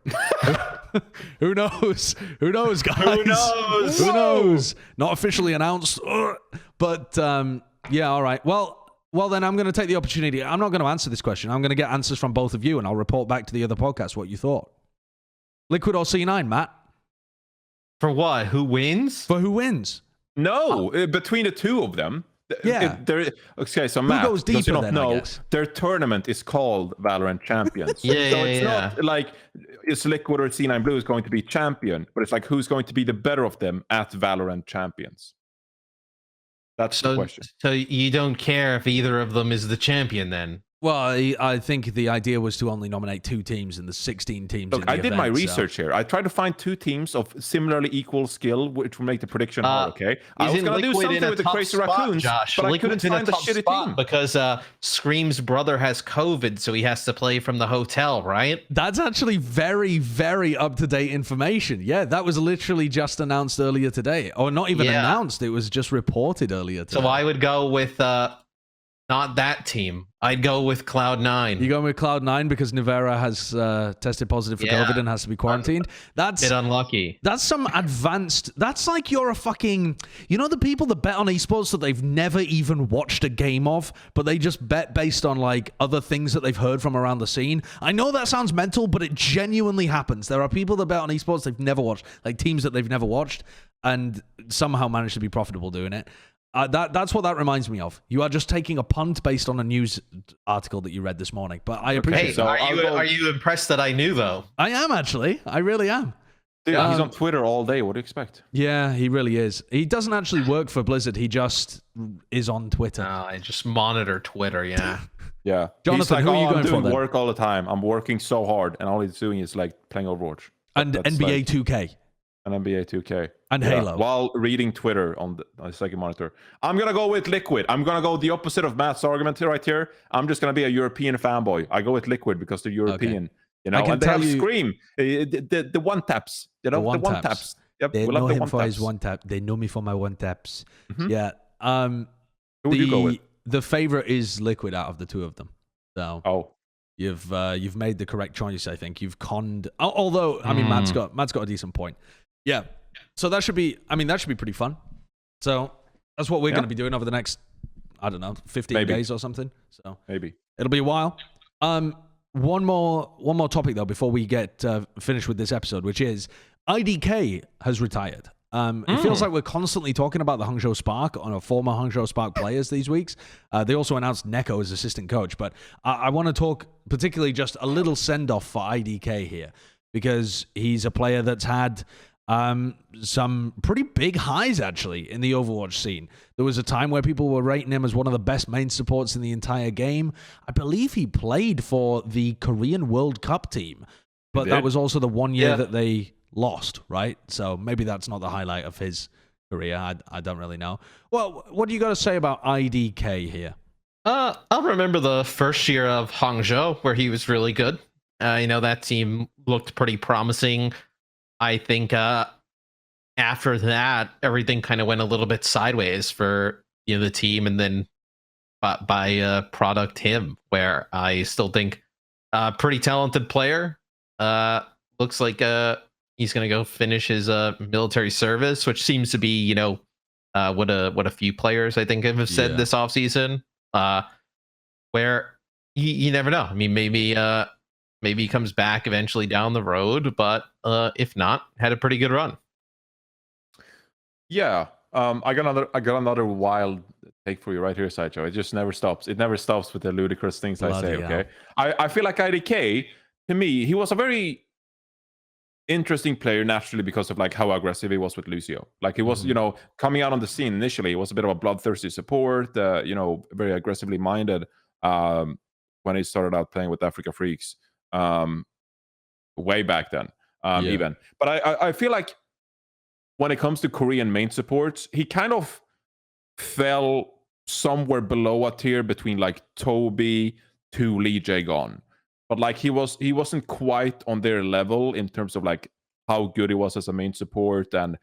Who knows? Who knows, guys? Who knows? Who knows? Not officially announced, but all right. Well, then I'm going to take the opportunity. I'm not going to answer this question. I'm going to get answers from both of you, and I'll report back to the other podcast what you thought. Liquid or C9, Matt? For what? Who wins? For who wins? No, between the two of them. Yeah. Okay, so Matt, who goes deeper then, I know, guess? their tournament is called Valorant Champions. So it's not like it's Liquid or C9 Blue is going to be champion, but it's like who's going to be the better of them at Valorant Champions. That's the question. So you don't care if either of them is the champion then? Well, I think the idea was to only nominate 2 teams in the 16 teams. Look, I did my research here. I tried to find 2 teams of similarly equal skill, which will make the prediction hard, okay? I was going to do something with the Crazy Raccoons, Josh. but I couldn't find the shitty team. Because Scream's brother has COVID, so he has to play from the hotel, right? That's actually very, very up-to-date information. Yeah, that was literally just announced earlier today. Or not even announced. It was just reported earlier today. So I would go with... not that team. I'd go with Cloud9. You going with Cloud9 because Nivera has tested positive for COVID and has to be quarantined? That's a bit unlucky. That's some advanced... That's like you're a fucking... the people that bet on esports that they've never even watched a game of, but they just bet based on like other things that they've heard from around the scene. I know that sounds mental, but it genuinely happens. There are people that bet on esports they've never watched, like teams that they've never watched, and somehow managed to be profitable doing it. That's what that reminds me of. You are just taking a punt based on a news article that you read this morning. But I appreciate it. So are you impressed that I knew, though? I am, actually. I really am. Dude, he's on Twitter all day. What do you expect? Yeah, he really is. He doesn't actually work for Blizzard. He just is on Twitter. I just monitor Twitter, yeah. Yeah. Jonathan, who are you going for then? I'm doing work all the time. I'm working so hard, and all he's doing is like playing Overwatch. And NBA 2K. And NBA 2K. And Halo. While reading Twitter on the second monitor. I'm going to go with Liquid. I'm going to go the opposite of Matt's argument right here. I'm just going to be a European fanboy. I go with Liquid because they're European. Okay. And they have Scream. The one-taps. The one-taps. Yep. They know him for his one-tap. They know me for my one-taps. Mm-hmm. Yeah. Who would you go with? The favorite is Liquid out of the 2 of them. So... You've made the correct choice, I think. You've conned... Although, I mean, Matt's got a decent point. Yeah. So that should be pretty fun. So that's what we're going to be doing over the next, I don't know, 15 days or something. So maybe it'll be a while. One more topic though before we get finished with this episode, which is IDK has retired. It feels like we're constantly talking about the Hangzhou Spark on a former Hangzhou Spark players these weeks. They also announced Neko as assistant coach, but I want to talk particularly just a little send-off for IDK here because he's a player that's had some pretty big highs actually in the Overwatch scene. There was a time where people were rating him as one of the best main supports in the entire game. I believe he played for the Korean World Cup team, but that was also the one year that they lost, right? So maybe that's not the highlight of his career. I don't really know. Well, what do you got to say about IDK here? I'll remember the first year of Hangzhou where he was really good. That team looked pretty promising. I think after that, everything kind of went a little bit sideways for the team, and then by product him, where I still think pretty talented player. Looks like he's gonna go finish his military service, which seems to be, you know, what a few players I think have said this offseason. Where you never know. I mean, maybe he comes back eventually down the road, but if not, had a pretty good run. Yeah, I got another wild take for you right here, Sideshow. It just never stops. It never stops with the ludicrous things I say. Okay, I feel like IDK, to me, he was a very interesting player naturally because of like how aggressive he was with Lucio. Like he was, you know, coming out on the scene initially, he was a bit of a bloodthirsty support, you know, very aggressively minded when he started out playing with Africa Freaks way back then, even. But I feel like when it comes to Korean main supports, he kind of fell somewhere below a tier between like Toby to Lee Jae-gon. But like he wasn't quite on their level in terms of like how good he was as a main support and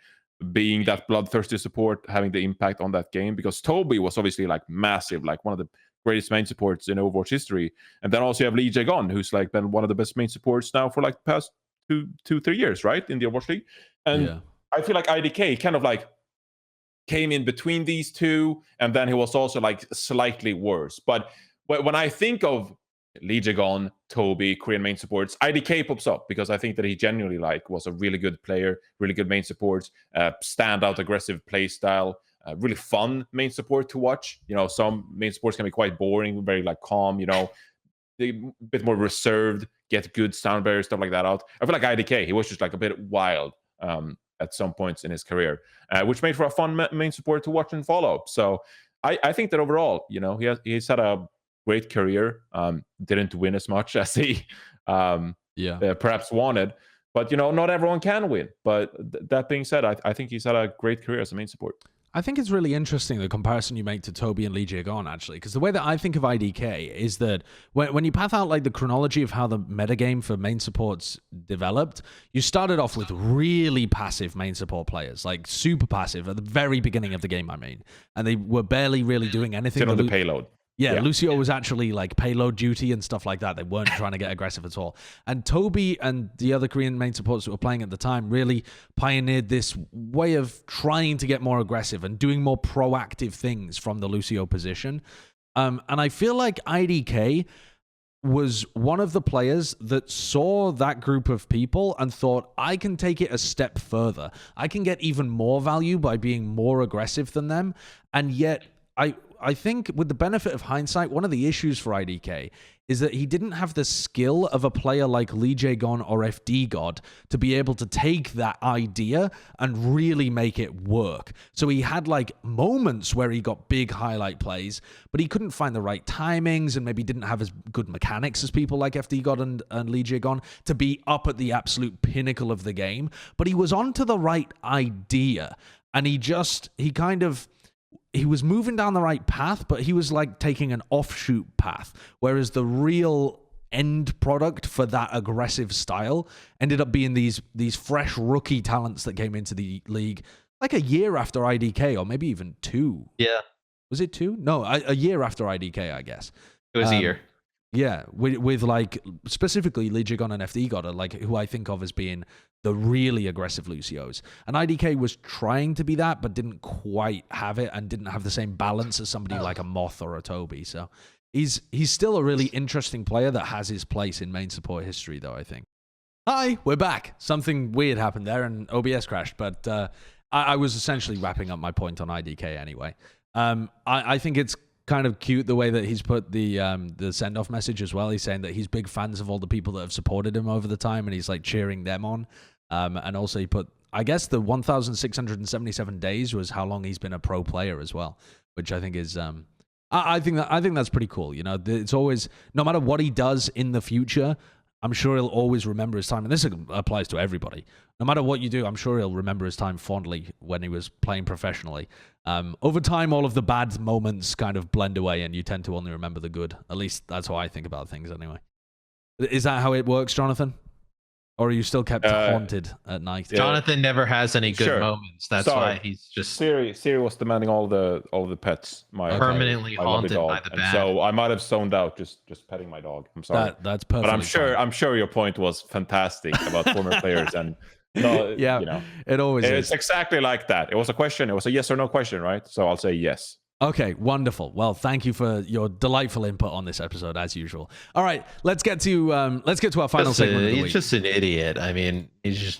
being that bloodthirsty support, having the impact on that game. Because Toby was obviously like massive, like one of the greatest main supports in Overwatch history. And then also you have Lee Jae-gon, who's like been one of the best main supports now for like the past 2-3 years, right, in the Overwatch League. And I feel like IDK kind of like came in between these two, and then he was also like slightly worse. But when I think of Lee Jae-gon, Toby, Korean main supports, IDK pops up because I think that he genuinely like was a really good player, really good main support, standout aggressive play style, really fun main support to watch. You know, some main supports can be quite boring, very like calm, you know, a bit more reserved, get good sound barrier, stuff like that out. I feel like IDK, he was just like a bit wild at some points in his career, which made for a fun main support to watch and follow. So I think that overall, you know, he's had a great career. Didn't win as much as he perhaps wanted, but you know, not everyone can win. But that being said, I think he's had a great career as a main support. I think it's really interesting, the comparison you make to Toby and Lee Jae-gon, actually, because the way that I think of IDK is that when you path out like the chronology of how the metagame for main supports developed, you started off with really passive main support players, like super passive at the very beginning of the game, I mean, and they were barely really doing anything. Sit on the payload. Yeah, Lucio was actually like payload duty and stuff like that. They weren't trying to get aggressive at all. And Toby and the other Korean main supports that were playing at the time really pioneered this way of trying to get more aggressive and doing more proactive things from the Lucio position. And I feel like IDK was one of the players that saw that group of people and thought, I can take it a step further. I can get even more value by being more aggressive than them. And yet I think with the benefit of hindsight, one of the issues for IDK is that he didn't have the skill of a player like Lee Jae-gon or FD God to be able to take that idea and really make it work. So he had like moments where he got big highlight plays, but he couldn't find the right timings and maybe didn't have as good mechanics as people like FD God and Lee Jae-gon to be up at the absolute pinnacle of the game. But he was onto the right idea, and he was moving down the right path, but he was like taking an offshoot path, whereas the real end product for that aggressive style ended up being these fresh rookie talents that came into the league like a year after IDK, or maybe even 2. Yeah. Was it 2? No, a year after IDK, I guess. It was a year. Yeah, with like specifically Lee Jae-gon and FD God, like who I think of as being the really aggressive Lucios. And IDK was trying to be that, but didn't quite have it and didn't have the same balance as somebody like a Moth or a Toby. So he's still a really interesting player that has his place in main support history, though, I think. Hi, we're back. Something weird happened there and OBS crashed, but I was essentially wrapping up my point on IDK anyway. I think it's kind of cute the way that he's put the send-off message as well. He's saying that he's big fans of all the people that have supported him over the time, and he's like cheering them on. And also he put, I guess the 1,677 days was how long he's been a pro player as well, which I think is I think that's pretty cool. You know, it's always, no matter what he does in the future, I'm sure he'll always remember his time. And this applies to everybody. No matter what you do, I'm sure he'll remember his time fondly when he was playing professionally. Over time, all of the bad moments kind of blend away and you tend to only remember the good. At least that's how I think about things anyway. Is that how it works, Jonathan? Or are you still kept haunted at night? Yeah. Jonathan never has any good moments. That's why he's just Siri was demanding all the pets. Permanently haunted by the bad. So I might have zoned out just petting my dog. I'm sorry. That's perfect. But I'm sure your point was fantastic about former players and it always is. It's exactly like that. It was a question. It was a yes or no question, right? So I'll say yes. Okay, wonderful. Well, thank you for your delightful input on this episode, as usual. All right, let's get to our final segment of the week. He's just an idiot. I mean,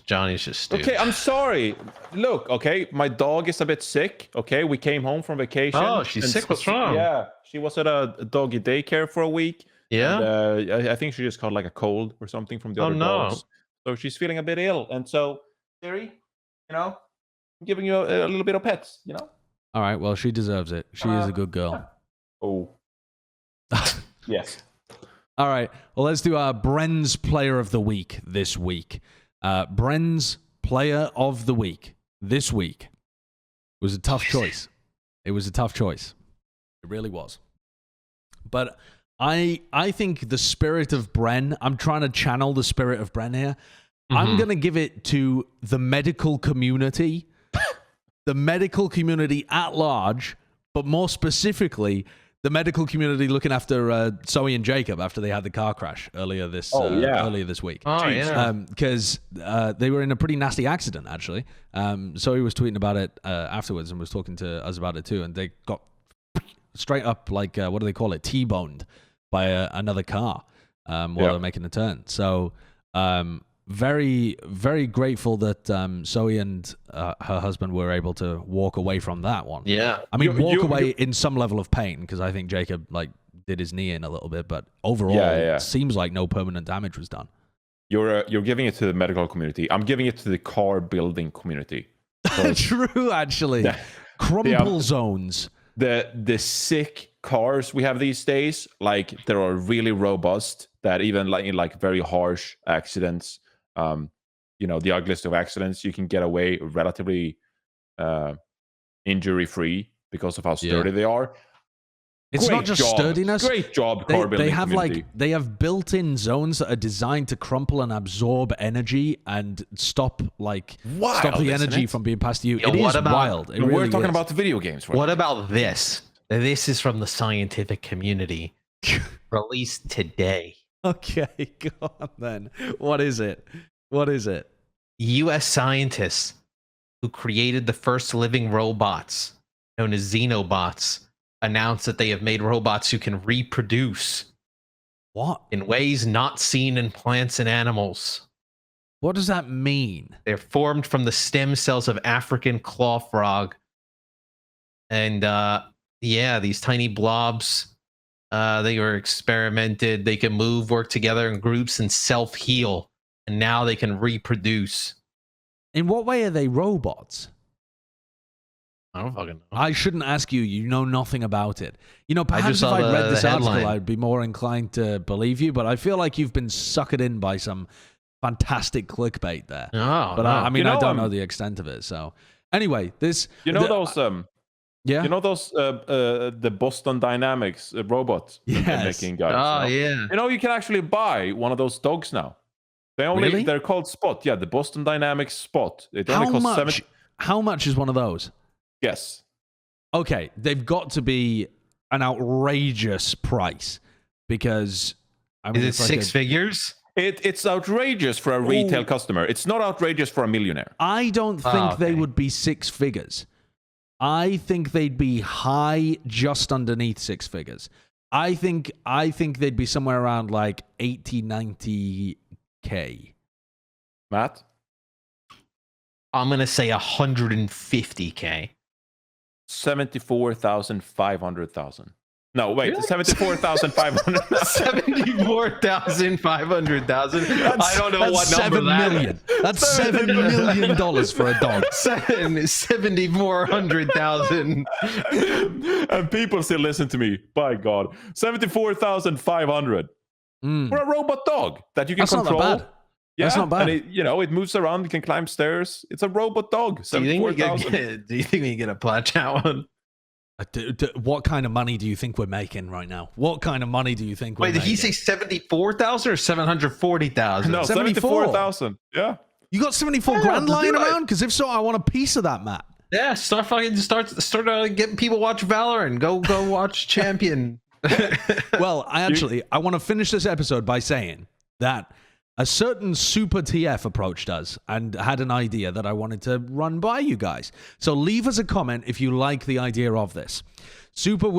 Johnny's just stupid. Okay, I'm sorry. Look, okay, my dog is a bit sick. Okay, we came home from vacation. Oh, she's sick. What's wrong? Yeah, she was at a doggy daycare for a week. Yeah, and, I think she just caught like a cold or something from the other dogs. So she's feeling a bit ill, and so Siri, I'm giving you a little bit of pets. All right, well, she deserves it. She is a good girl. Oh. Yes. All right, well, let's do our Bren's Player of the Week this week. Bren's Player of the Week this week was a tough choice. It was a tough choice. It really was. But I think the spirit of Bren, I'm trying to channel the spirit of Bren here. Mm-hmm. I'm going to give it to the medical community. The medical community at large, but more specifically, the medical community looking after Zoe and Jacob after they had the car crash earlier this week. Oh, yeah. Because they were in a pretty nasty accident, actually. Zoe was tweeting about it afterwards and was talking to us about it too, and they got straight up, like, what do they call it, T-boned by another car while they were making a turn. So... very, very grateful that Zoe and her husband were able to walk away from that one. Yeah. I mean, walk away in some level of pain, because I think Jacob did his knee in a little bit, but overall, it seems like no permanent damage was done. You're giving it to the medical community. I'm giving it to the car building community. True, actually. Crumple zones. The sick cars we have these days, like, they are really robust, that even in very harsh accidents, the ugliest of accidents, you can get away relatively injury free because of how sturdy they are. It's not just sturdiness. Great job, car building community. They have built-in zones that are designed to crumple and absorb energy and stop the energy from being passed to you. It is wild. We're talking about the video games. What about this? This is from the scientific community, released today. Okay, go on then. What is it? U.S. scientists who created the first living robots, known as xenobots, announced that they have made robots who can reproduce. What? In ways not seen in plants and animals. What does that mean? They're formed from the stem cells of African claw frog. And these tiny blobs. They were experimented. They can move, work together in groups, and self-heal. And now they can reproduce. In what way are they robots? I don't fucking know. I shouldn't ask you. You know nothing about it. Perhaps if I read this article, I'd be more inclined to believe you. But I feel like you've been suckered in by some fantastic clickbait there. Oh, but I don't know the extent of it. So anyway, this... those... Yeah, those the Boston Dynamics robot making guys. Oh yeah. You can actually buy one of those dogs now. They're called Spot. Yeah, the Boston Dynamics Spot. It only costs $70. How much is one of those? Yes. Okay, they've got to be an outrageous price, because is it six figures? It's outrageous for a retail customer. It's not outrageous for a millionaire. I don't think they would be six figures. I think they'd be high, just underneath six figures. I think they'd be somewhere around 80, 90K. Matt? I'm going to say 150K. 74,500,000. No, wait, really? 74,500. 74,500,000. I don't know what number that is. That's $7 million for a dog. 7,400,000. And people still listen to me. By God, 74,500 for a robot dog that you can control. Not bad. Yeah, that's not bad. And it moves around. It can climb stairs. It's a robot dog. Do you think we can get a Plat one? What kind of money do you think we're making right now? What kind of money do you think we're making? Wait, did he say 74,000 or 740,000? No, 74,000. Yeah. You got 74 grand lying around? Because if so, I want a piece of that, Matt. Yeah, start getting people watch Valorant. Go watch Champion. Well, I want to finish this episode by saying that a certain Super TF approached us and had an idea that I wanted to run by you guys. So leave us a comment if you like the idea of this. Super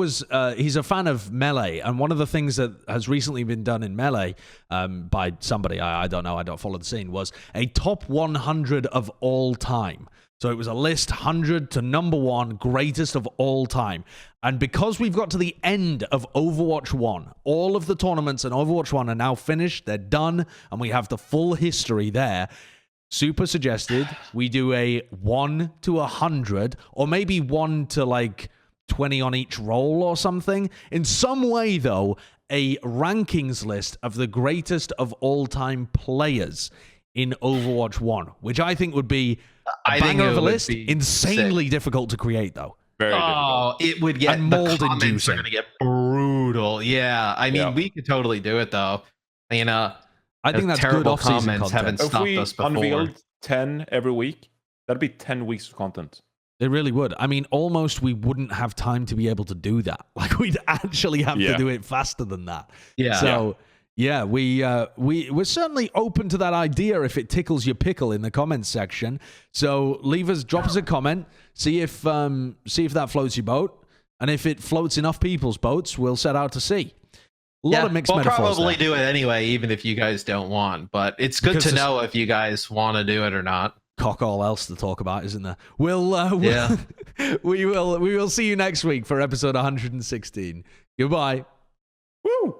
he's a fan of Melee, and one of the things that has recently been done in Melee by somebody, I don't know, I don't follow the scene, was a top 100 of all time. So it was a list 100 to number 1, greatest of all time. And because we've got to the end of Overwatch 1, all of the tournaments in Overwatch 1 are now finished, they're done, and we have the full history there. Super suggested we do a 1 to 100, or maybe 1 to like 20 on each role or something. In some way, though, a rankings list of the greatest of all time players in Overwatch 1, which I think would be a banger of a list. Insanely difficult to create, though. Very difficult. It would get, and the comments are going to get brutal. Yeah, I mean, we could totally do it, though. I think that's good off-season content. Haven't stopped us before. If we unveiled 10 every week, that'd be 10 weeks of content. It really would. I mean, almost we wouldn't have time to be able to do that. Like, we'd actually have to do it faster than that. Yeah. So... yeah, we're certainly open to that idea if it tickles your pickle in the comments section. So drop us a comment, see if that floats your boat, and if it floats enough people's boats, we'll set out to sea. A lot of mixed metaphors. We'll probably do it anyway, even if you guys don't want. But it's good to know if you guys want to do it or not. Cock all else to talk about, isn't there? We will see you next week for episode 116. Goodbye. Woo!